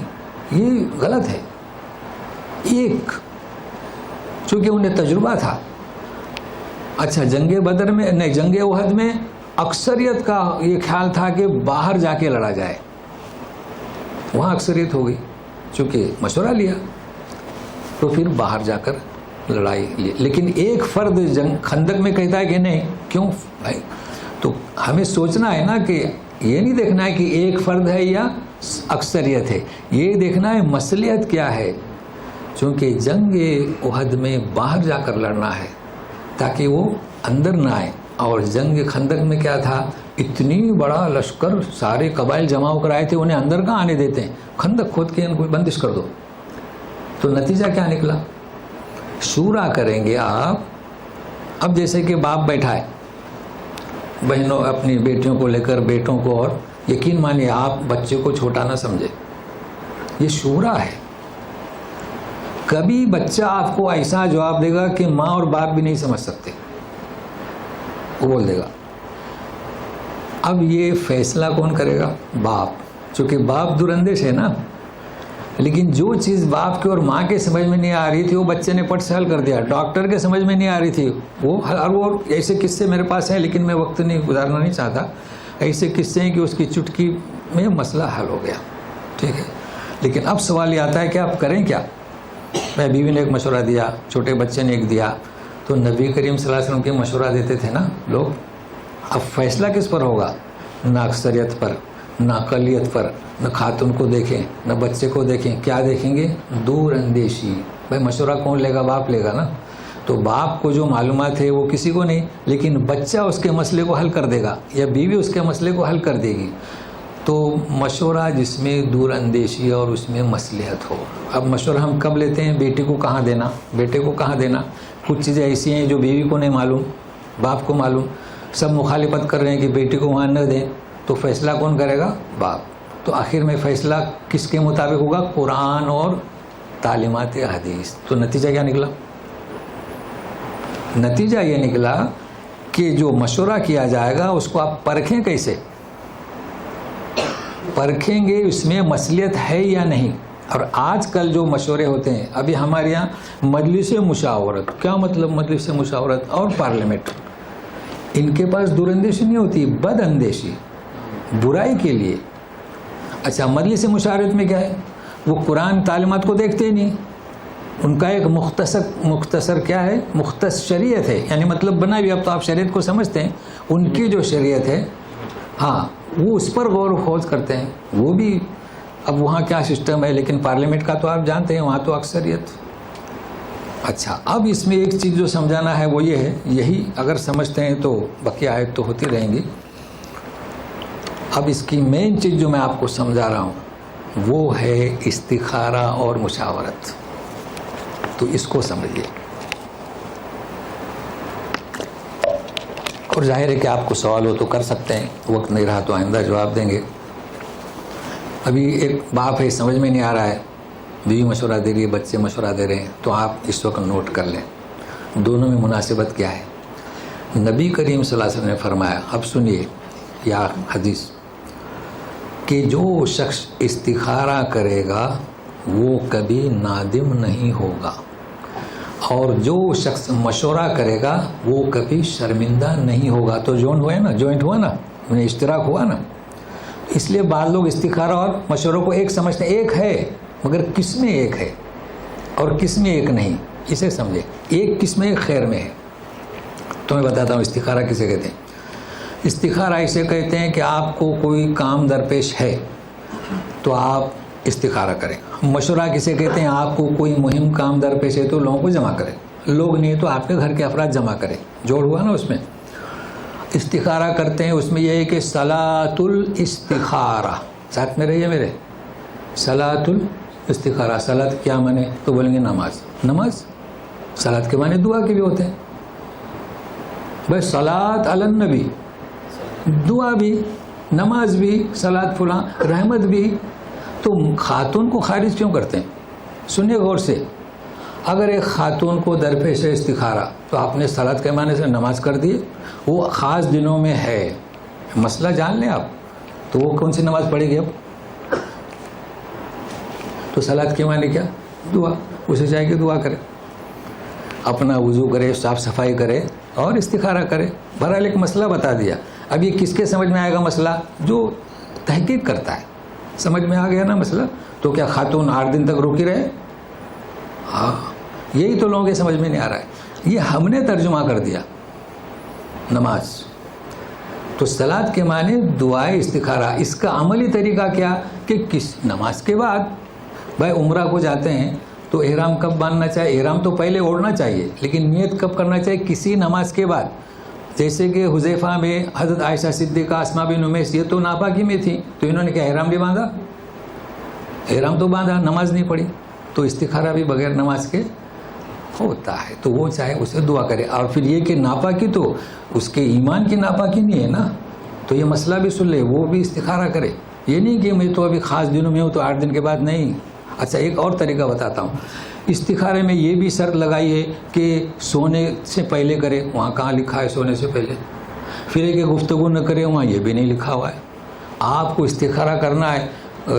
یہ غلط ہے. ایک، چونکہ انہیں تجربہ تھا. اچھا جنگ بدر میں نہیں، جنگ احد میں اکثریت کا یہ خیال تھا کہ باہر جا کے لڑا جائے، وہاں اکثریت ہو گئی، چونکہ مشورہ لیا تو پھر باہر جا کر لڑائی لی. لیکن ایک فرد جنگ خندق میں کہتا ہے کہ نہیں. کیوں بھائی؟ تو ہمیں سوچنا ہے نا کہ یہ نہیں دیکھنا ہے کہ ایک فرد ہے یا اکثریت ہے، یہ دیکھنا ہے مصلحت کیا ہے. چونکہ جنگ احد میں باہر جا کر لڑنا ہے تاکہ وہ اندر نہ آئے. اور جنگ خندق میں کیا تھا؟ اتنی بڑا لشکر، سارے قبائل جمع ہو کر آئے تھے، انہیں اندر کہاں آنے دیتے ہیں؟ خندق کھود کے ان کو بندش کر دو. تو نتیجہ کیا نکلا؟ شورا کریں گے آپ. اب جیسے کہ باپ بیٹھا ہے بہنوں اپنی بیٹیوں کو لے کر، بیٹوں کو، اور یقین مانیے آپ بچے کو چھوٹا نہ سمجھے، یہ شورا ہے. کبھی بچہ آپ کو ایسا جواب دے گا کہ ماں اور باپ بھی نہیں سمجھ سکتے، وہ بول دے گا. اب یہ فیصلہ کون کرے گا؟ باپ. چونکہ باپ دور اندیش ہے نا. لیکن جو چیز باپ کے اور ماں کے سمجھ میں نہیں آ رہی تھی وہ بچے نے پٹ سے حل کر دیا. ڈاکٹر کے سمجھ میں نہیں آ رہی تھی وہ ایسے قصے میرے پاس ہیں، لیکن میں وقت نہیں گزارنا نہیں چاہتا. ایسے قصے ہیں کہ اس کی چٹکی میں مسئلہ حل ہو گیا. ٹھیک ہے. لیکن اب سوال یہ آتا ہے کہ آپ کریں کیا؟ میں بیوی نے ایک مشورہ دیا، چھوٹے بچے نے ایک دیا، تو نبی کریم صلی اللہ علیہ وسلم کے مشورہ دیتے تھے نا لوگ. اب فیصلہ کس پر ہوگا؟ نہ اکثریت پر، نہ اقلیت پر، نہ خاتون کو دیکھیں، نہ بچے کو دیکھیں. کیا دیکھیں گے؟ دور اندیشی. بھائی مشورہ کون لے گا؟ باپ لے گا نا. تو باپ کو جو معلومات ہے وہ کسی کو نہیں، لیکن بچہ اس کے مسئلے کو حل کر دے گا یا بیوی اس کے مسئلے کو حل کر دے گی. تو مشورہ جس میں دور اندیشی اور اس میں مصلحت ہو. اب مشورہ ہم کب لیتے ہیں؟ بیٹی کو کہاں دینا، بیٹے کو کہاں دینا. کچھ چیزیں ایسی ہیں جو بیوی کو نہیں معلوم، باپ کو معلوم. سب مخالفت کر رہے ہیں کہ بیٹی کو وہاں نہ دیں، تو فیصلہ کون کرے گا؟ باپ. تو آخر میں فیصلہ کس کے مطابق ہوگا؟ قرآن اور تعلیمات حدیث. تو نتیجہ کیا نکلا؟ نتیجہ یہ نکلا کہ جو مشورہ کیا جائے گا اس کو آپ پرکھیں. کیسے پرکھیں گے؟ اس میں مصلحت ہے یا نہیں. اور آج کل جو مشورے ہوتے ہیں، ابھی ہمارے یہاں مجلس مشاورت، کیا مطلب مجلس مشاورت اور پارلیمنٹ، ان کے پاس دور اندیشی نہیں ہوتی، بد اندیشی، برائی کے لیے. اچھا مجلس مشاورت میں کیا ہے؟ وہ قرآن تعلیمات کو دیکھتے ہی نہیں. ان کا ایک مختصر کیا ہے؟ مختص شریعت ہے، یعنی مطلب بنا بھی. اب تو آپ شریعت کو سمجھتے ہیں. ان کی جو شریعت ہے ہاں وہ اس پر غور و خوض کرتے ہیں. وہ بھی اب وہاں کیا سسٹم ہے، لیکن پارلیمنٹ کا تو آپ جانتے ہیں وہاں تو اکثریت. اچھا اب اس میں ایک چیز جو سمجھانا ہے وہ یہ ہے، یہی اگر سمجھتے ہیں تو بقیہ آیت تو ہوتی رہیں گی. اب اس کی مین چیز جو میں آپ کو سمجھا رہا ہوں وہ ہے استخارہ اور مشاورت. تو اس کو سمجھیے. اور ظاہر ہے کہ آپ کو سوال ہو تو کر سکتے ہیں، وقت نہیں رہا تو آئندہ جواب دیں گے. ابھی ایک باپ ہے سمجھ میں نہیں آ رہا ہے، بیوی مشورہ دے رہی ہے، بچے مشورہ دے رہے ہیں، تو آپ اس وقت نوٹ کر لیں دونوں میں مناسبت کیا ہے. نبی کریم صلی اللہ علیہ وسلم نے فرمایا، اب سنیے یا حدیث، کہ جو شخص استخارہ کرے گا وہ کبھی نادم نہیں ہوگا، اور جو شخص مشورہ کرے گا وہ کبھی شرمندہ نہیں ہوگا. تو جوائنٹ ہوا نا، اشتراک ہوا نا. اس لیے بعض لوگ استخارہ اور مشوروں کو ایک سمجھتے ہیں. ایک ہے مگر کس میں ایک ہے اور کس میں ایک نہیں، اسے سمجھے. ایک کس میں خیر میں ہے. تو میں بتاتا ہوں استخارہ کسے کہتے ہیں. استخارہ اسے کہتے ہیں کہ آپ کو کوئی کام درپیش ہے تو آپ استخارہ کریں. مشورہ کسے کہتے ہیں؟ آپ کو کوئی مہم کام درپیش ہے تو لوگوں کو جمع کریں، لوگ نہیں تو آپ کے گھر کے افراد جمع کریں. جوڑ ہوا نا اس میں. استخارہ کرتے ہیں اس میں یہ ہے کہ صلاۃ الاستخارہ، ساتھ میں رہیے میرے. صلاۃ الاستخارہ، صلاۃ کیا معنی؟ تو بولیں گے نماز. نماز صلاۃ کے معنی دعا کے بھی ہوتے ہیں. بھائی صلاۃ علی النبی، دعا بھی، نماز بھی، صلاۃ فلاں، رحمت بھی. تو خاتون کو خارج کیوں کرتے ہیں؟ سنیے غور سے. اگر ایک خاتون کو درپیش ہے استخارہ تو آپ نے صلاۃ کے معنی سے نماز کر دی، وہ خاص دنوں میں ہے، مسئلہ جان لیں آپ، تو وہ کون سی نماز پڑھے گی اب؟ تو صلاۃ کے معنی کیا؟ دعا، اسے چاہیے کہ دعا کرے، اپنا وضو کرے، صاف صفائی کرے اور استخارہ کرے۔ بہرحال ایک مسئلہ بتا دیا۔ اب یہ کس کے سمجھ میں آئے گا مسئلہ؟ جو تحقیق کرتا ہے۔ سمجھ میں آ گیا نا مسئلہ؟ تو کیا خاتون 8 دن تک روکی رہے؟ ہاں، یہی تو لوگوں کے سمجھ میں نہیں آ رہا ہے۔ یہ ہم نے ترجمہ کر دیا نماز۔ تو صلاۃ کے معنی دعائے استخارہ۔ اس کا عملی طریقہ کیا کہ کس نماز کے بعد، بھائی عمرہ کو جاتے ہیں تو احرام کب باندھنا چاہیے؟ احرام تو پہلے اوڑھنا چاہیے، لیکن نیت کب کرنا چاہیے؟ کسی نماز کے بعد۔ جیسے کہ حذیفہ میں حضرت عائشہ صدیقہ، اسماء بن امیس، یہ تو ناپاکی میں تھی، تو انہوں نے کیا احرام نہیں باندھا؟ احرام تو باندھا، نماز نہیں پڑھی۔ تو استخارہ بھی بغیر نماز کے ہوتا ہے، تو وہ چاہے اسے دعا کرے۔ اور پھر یہ کہ ناپاکی تو اس کے ایمان کی ناپاکی نہیں ہے نا، تو یہ مسئلہ بھی سن لے، وہ بھی استخارہ کرے۔ یہ نہیں کہ میں تو ابھی خاص دنوں میں ہوں تو 8 دن کے بعد نہیں۔ اچھا، ایک اور طریقہ بتاتا ہوں۔ استخارے میں یہ بھی شرط لگائی ہے کہ سونے سے پہلے کرے، وہاں کہاں لکھا ہے سونے سے پہلے؟ پھر ایک گفتگو نہ کرے، وہاں یہ بھی نہیں لکھا ہوا ہے۔ آپ کو استخارہ کرنا ہے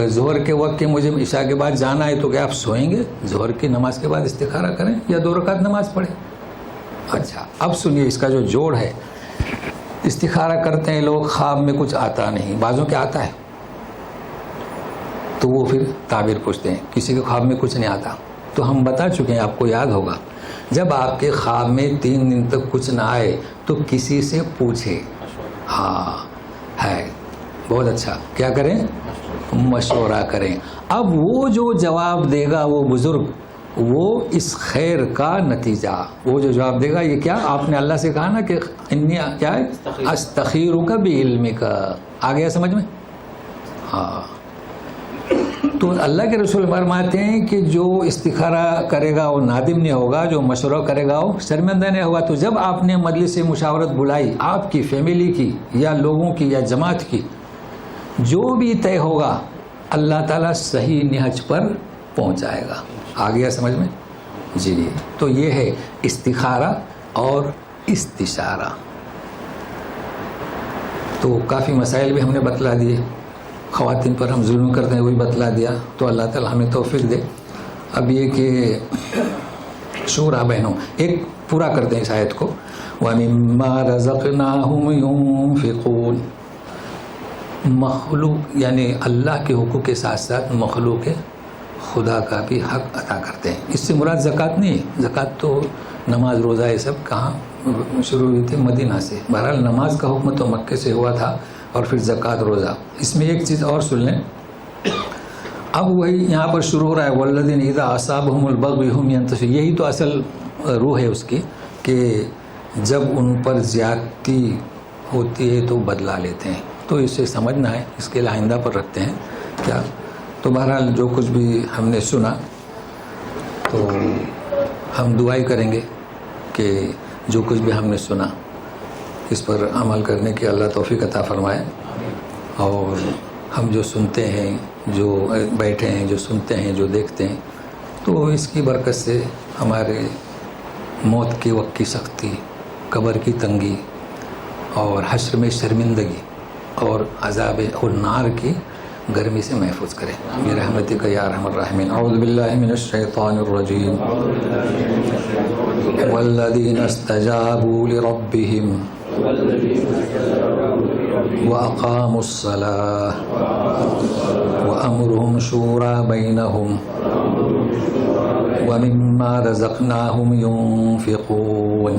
ظہر کے وقت کہ مجھے عشاء کے بعد جانا ہے، تو کیا آپ سوئیں گے؟ ظہر کی نماز کے بعد استخارہ کریں یا 2 رکعت نماز پڑھیں؟ اچھا، اب سنیے اس کا جو جوڑ ہے۔ استخارہ کرتے ہیں لوگ، خواب میں کچھ آتا نہیں، بعضوں کے آتا ہے تو وہ پھر تعبیر پوچھتے ہیں، کسی کے خواب میں کچھ نہیں آتا۔ تو ہم بتا چکے ہیں، آپ کو یاد ہوگا، جب آپ کے خواب میں 3 دن تک کچھ نہ آئے تو کسی سے پوچھے۔ ہاں ہے، بہت اچھا، کیا کریں؟ مشورہ کریں۔ اب وہ جو جواب دے گا وہ بزرگ، وہ اس خیر کا نتیجہ، وہ جو جواب دے گا، یہ کیا آپ نے اللہ سے کہا نا کہ انی کیا ہے؟ استخیرک بعلمک، آ گیا سمجھ میں؟ ہاں، تو اللہ کے رسول فرماتے ہیں کہ جو استخارہ کرے گا وہ نادم نہیں ہوگا، جو مشورہ کرے گا وہ شرمندہ نہیں ہوگا۔ تو جب آپ نے مجلس مشاورت بلائی، آپ کی فیملی کی یا لوگوں کی یا جماعت کی، جو بھی طے ہوگا اللہ تعالیٰ صحیح نہج پر پہنچائے گا۔ آ گیا سمجھ میں؟ جی، تو یہ ہے استخارہ اور استشارہ۔ تو کافی مسائل بھی ہم نے بتلا دیے، خواتین پر ہم ظلم کرتے ہیں وہی بتلا دیا، تو اللہ تعالیٰ ہمیں توفیق دے۔ اب یہ کہ شورا بہنوں، ایک پورا کرتے ہیں اس آیت کو، وَمِمَّا رَزَقْنَاهُمْ يُنْفِقُونَ۔ مخلوق یعنی اللہ کے حقوق کے ساتھ ساتھ مخلوق خدا کا بھی حق ادا کرتے ہیں۔ اس سے مراد زکوٰۃ نہیں ہے، زکوٰۃ تو نماز روزہ یہ سب کہاں شروع ہوئی تھی؟ مدینہ سے۔ بہرحال نماز کا حکم تو مکے سے ہوا تھا، اور پھر زکوٰۃ روزہ۔ اس میں ایک چیز اور سن لیں، اب وہی یہاں پر شروع ہو رہا ہے والذین اذا اصابہم البغی ہم ینتصرون۔ یہی تو اصل روح ہے اس کی، کہ جب ان پر زیادتی ہوتی ہے تو بدلا لیتے ہیں۔ تو اسے سمجھنا ہے، اس کے لیے آئندہ پر رکھتے ہیں کیا۔ تو بہرحال جو کچھ بھی ہم نے سنا، تو ہم دعائی کریں گے کہ جو کچھ بھی ہم نے سنا اس پر عمل کرنے کی اللہ توفیق عطا فرمائے، اور ہم جو سنتے ہیں، جو بیٹھے ہیں، جو سنتے ہیں، جو دیکھتے ہیں، تو اس کی برکت سے ہمارے موت کے وقت کی سختی، قبر کی تنگی، اور حشر میں شرمندگی، اور عذاب اور نار کی گرمی سے محفوظ کرے برحمتک یا ارحم الراحمین۔ اعوذ باللہ من الشیطان الرجیم۔ والذین استجابوا لربهم وأقاموا الصلاة وأمرهم شورى بينهم ومما رزقناهم ينفقون۔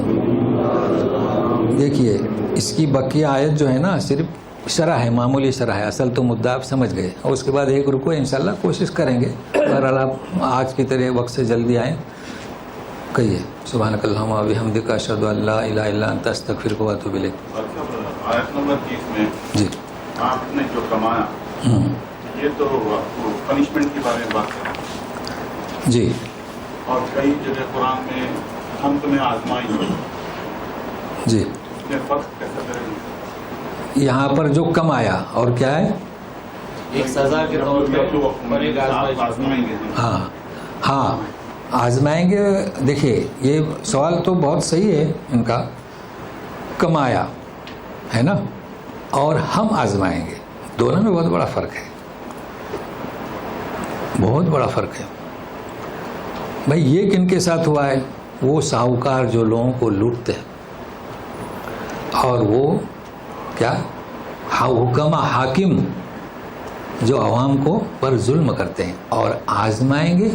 دیکھیے اس کی بقیہ آیت جو ہے نا صرف شرح ہے، معمولی شرح ہے، اصل تو مدعا آپ سمجھ گئے، اور اس کے بعد ایک رکو انشاءاللہ کوشش کریں گے۔ بہرحال آپ آج کی طرح وقت سے جلدی آئیں، کہیے سبحانک اللہم و بحمدک اشہد ان لا الہ الا انت استغفرک و اتوب الیک۔ آیت نمبر 30 میں جی آپ نے جو کمایا، یہ تو پنشمنٹ کے بارے میں بات کریں جی، اور کئی جگہ قرآن میں ہم تمہیں آزمائیں گے، جی اس میں فرق کیسا کریں گے؟ یہاں پر جو کمایا اور کیا ہے، ایک سزا کے طور پہ اور ایک آزمائش۔ آزمائیں گے۔ ہاں ہاں آزمائیں گے. دیکھیے یہ سوال تو بہت صحیح ہے ان کا. کمایا ہے نا, اور ہم آزمائیں گے, دونوں میں بہت بڑا فرق ہے, بہت بڑا فرق ہے. بھائی یہ کن کے ساتھ ہوا ہے؟ وہ ساہوکار جو لوگوں کو لوٹتے ہیں, اور وہ کیا حکمہ حاکم جو عوام کو پر ظلم کرتے ہیں. اور آزمائیں گے,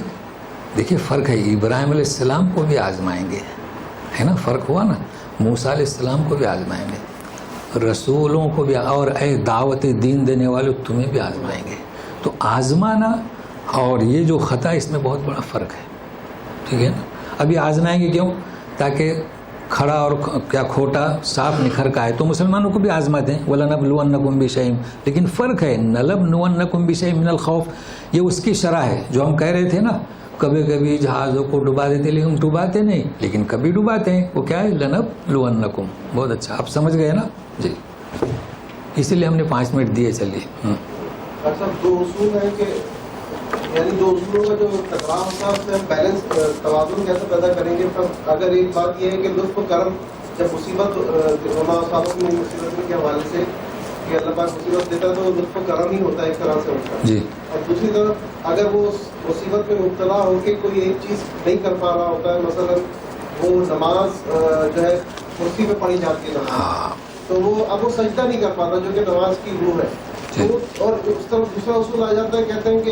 دیکھیے فرق ہے. ابراہیم علیہ السلام کو بھی آزمائیں گے, ہے نا, فرق ہوا نا. موسیٰ علیہ السلام کو بھی آزمائیں گے, رسولوں کو بھی, اور اے دعوت دین دینے والے تمہیں بھی آزمائیں گے. تو آزمانا اور یہ جو خطا, اس میں بہت بڑا فرق ہے. ٹھیک ہے نا. ابھی آزمائیں گے کیوں؟ تاکہ کھڑا اور کیا کھوٹا صاف نکھر کا ہے. تو مسلمانوں کو بھی آزماتے ہیں, وَلَنَبْلُوَنَّكُمْ بِشَيْءٍ. لیکن فرق ہے, نَلَبْلُوَنَّكُمْ بِشَيْءٍ مِنَ الْخَوْفِ, یہ اس کی شرح ہے جو ہم کہہ رہے تھے نا. کبھی کبھی جہازوں کو ڈبا دیتے, لیکن ڈباتے نہیں, لیکن کبھی ڈباتے ہیں. وہ کیا ہے؟ لَنَبْلُوَنَّكُمْ. بہت اچھا, آپ سمجھ گئے نا جی. اسی لیے ہم نے 5 منٹ دیے. چلیے. اچھا, 2 اصول ہیں کہ یعنی 2 اصولوں کا جو ٹکراؤ ہوتا ہے اس میں ہم بیلنس توازن کیسے پیدا کریں گے؟ اگر ایک بات یہ ہے کہ لطف و کرم جب مصیبت صاحب میں مصیبت کے حوالے سے کہ اللہ پاک مصیبت دیتا ہے تو لطف و کرم ہی ہوتا ہے ایک طرح سے ان کا جی. اور دوسری طرف اگر وہ مصیبت میں مبتلا ہو کے کوئی ایک چیز نہیں کر پا رہا ہوتا ہے, مثلا وہ نماز جو ہے کرسی پہ پڑھی جاتی ہے نماز, تو وہ اب وہ سجدہ نہیں کر پاتا جو کہ نماز کی روح ہے. اور اس طرف دوسرا اصول آ جاتا ہے, کہتے ہیں کہ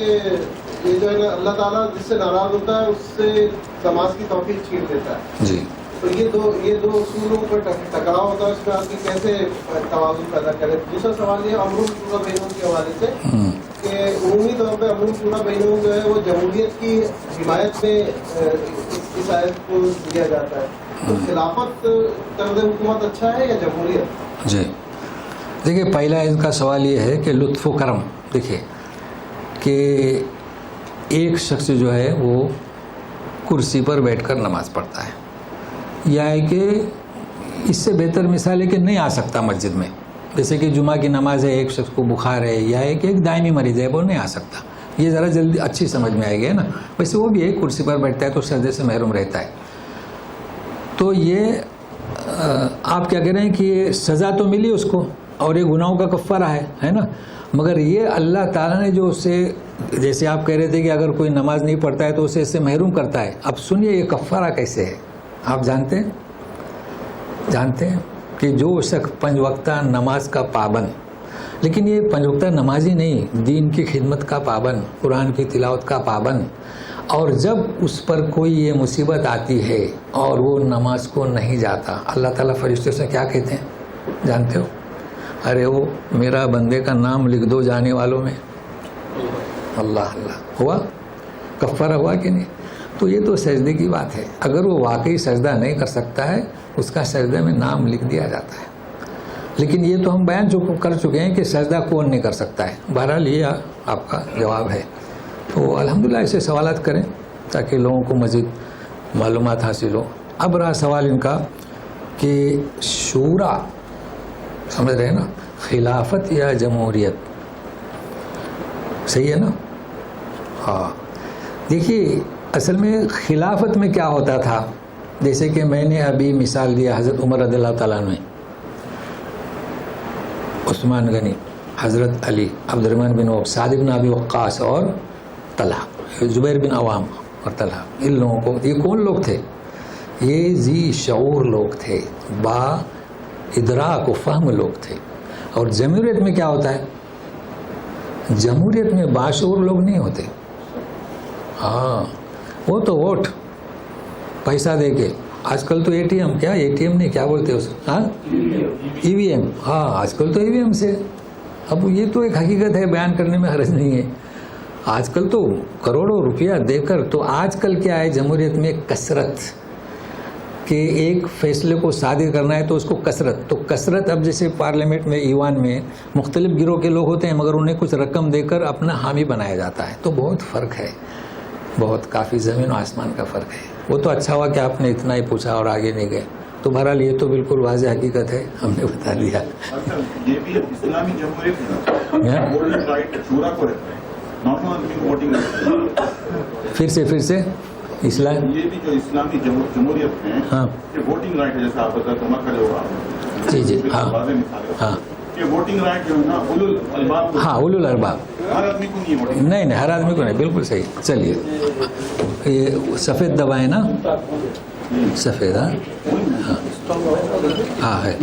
یہ جو ہے نا اللہ تعالیٰ جس سے ناراض ہوتا ہے اس سے نماز کی توفیق چھین دیتا ہے جی. تو یہ دو اصولوں پر ٹکراؤ ہوتا ہے, اس میں آپ کی کیسے توازن پیدا کریں؟ دوسرا سوال یہ امر شورا بینوں کے حوالے سے کہ عمومی طور پہ امر شورا بینوں جو ہے وہ جمہوریت کی حمایت میں اس آیت کو دیا جاتا ہے. تو خلافت طرز حکومت اچھا ہے یا جمہوریت؟ جی دیکھیے, پہلا ان کا سوال یہ ہے کہ لطف و کرم. دیکھیے کہ ایک شخص جو ہے وہ کرسی پر بیٹھ کر نماز پڑھتا ہے, یا ہے کہ اس سے بہتر مثال ہے کہ نہیں آ سکتا مسجد میں. جیسے کہ جمعہ کی نماز ہے, ایک شخص کو بخار ہے, یا ہے کہ ایک دائمی مریض ہے, وہ نہیں آ سکتا. یہ ذرا جلدی اچھی سمجھ میں آئے گی نا. ویسے وہ بھی ایک کرسی پر بیٹھتا ہے تو سجدے سے محروم رہتا ہے. تو یہ آپ کیا کہہ رہے ہیں کہ یہ سزا تو ملی اس کو, اور یہ گناہوں کا کفارہ ہے نا. مگر یہ اللہ تعالیٰ نے جو اسے, جیسے آپ کہہ رہے تھے کہ اگر کوئی نماز نہیں پڑھتا ہے تو اسے اس سے محروم کرتا ہے. اب سنیے یہ کفارہ کیسے ہے. آپ جانتے ہیں کہ جو شخص 5 وقتہ نماز کا پابند, لیکن یہ 5 وقتہ نمازی نہیں, دین کی خدمت کا پابند, قرآن کی تلاوت کا پابند, اور جب اس پر کوئی یہ مصیبت آتی ہے اور وہ نماز کو نہیں جاتا, اللہ تعالیٰ فرشتوں سے کیا کہتے ہیں جانتے ہو؟ ارے وہ میرا بندے کا نام لکھ دو جانے والوں میں. اللہ اللہ, ہوا کفارہ ہوا کہ نہیں؟ تو یہ تو سجدے کی بات ہے. اگر وہ واقعی سجدہ نہیں کر سکتا ہے, اس کا سجدے میں نام لکھ دیا جاتا ہے. لیکن یہ تو ہم بیان کر چکے ہیں کہ سجدہ کون نہیں کر سکتا ہے. بہرحال یہ آپ کا جواب ہے. تو الحمدللہ ایسے سوالات کریں تاکہ لوگوں کو مزید معلومات حاصل ہو. اب رہا سوال ان کا کہ شورا, سمجھ رہے ہیں نا, خلافت یا جمہوریت, صحیح ہے نا؟ ہاں دیکھیے اصل میں خلافت میں کیا ہوتا تھا, جیسے کہ میں نے ابھی مثال دیا حضرت عمر رضی اللہ تعالیٰ عنہ, عثمان غنی, حضرت علی, عبد الرحمن بن عوف, سعد بن ابی وقاص اور طلحہ, زبیر بن عوام اور طلحہ. ان لوگوں کو, یہ کون لوگ تھے؟ یہ ذی شعور لوگ تھے, با ادراک و فہم لوگ تھے. اور جمہوریت میں کیا ہوتا ہے؟ جمہوریت میں باشعور لوگ نہیں ہوتے. ہاں وہ تو ووٹ پیسہ دے کے, آج کل تو اے ٹی ایم, کیا اے ٹی ایم نہیں, کیا بولتے ہیں اس کو, ہاں ای وی ایم, ہاں آج کل تو ای وی ایم سے. اب یہ تو ایک حقیقت ہے, بیان کرنے میں حرج نہیں ہے. آج کل تو کروڑوں روپیہ دے کر, تو آج کل کیا ہے جمہوریت میں کثرت, کہ ایک فیصلے کو صادر کرنا ہے تو اس کو کثرت, تو کثرت. اب جیسے پارلیمنٹ میں, ایوان میں مختلف گروہ کے لوگ ہوتے ہیں, مگر انہیں کچھ رقم دے کر اپنا حامی بنایا جاتا ہے. تو بہت فرق ہے, بہت کافی زمین و آسمان کا فرق ہے. وہ تو اچھا ہوا کہ آپ نے اتنا ہی پوچھا اور آگے نہیں گئے. تو بہرحال یہ تو بالکل واضح حقیقت ہے, ہم نے بتا دیا. یہ بھی اسلامی جمہوریت پھر سے اسلام یہ بھی جو اسلامی جمہوریت میں ہاں یہ ووٹنگ رائٹ ہے، جیسا آپ بتا کما کھڑے ہو آپ جی جی ہاں واضح مثال ہے ہاں یہ ووٹنگ رائٹ جو ہے نا اولو الباب کو ہاں اولو الارباب ہر آدمی کو نہیں ووٹنگ نہیں نہیں ہر آدمی کو نہیں بالکل صحیح چلیے یہ سفید دبائیں نا سفید ہاں ہاں ہے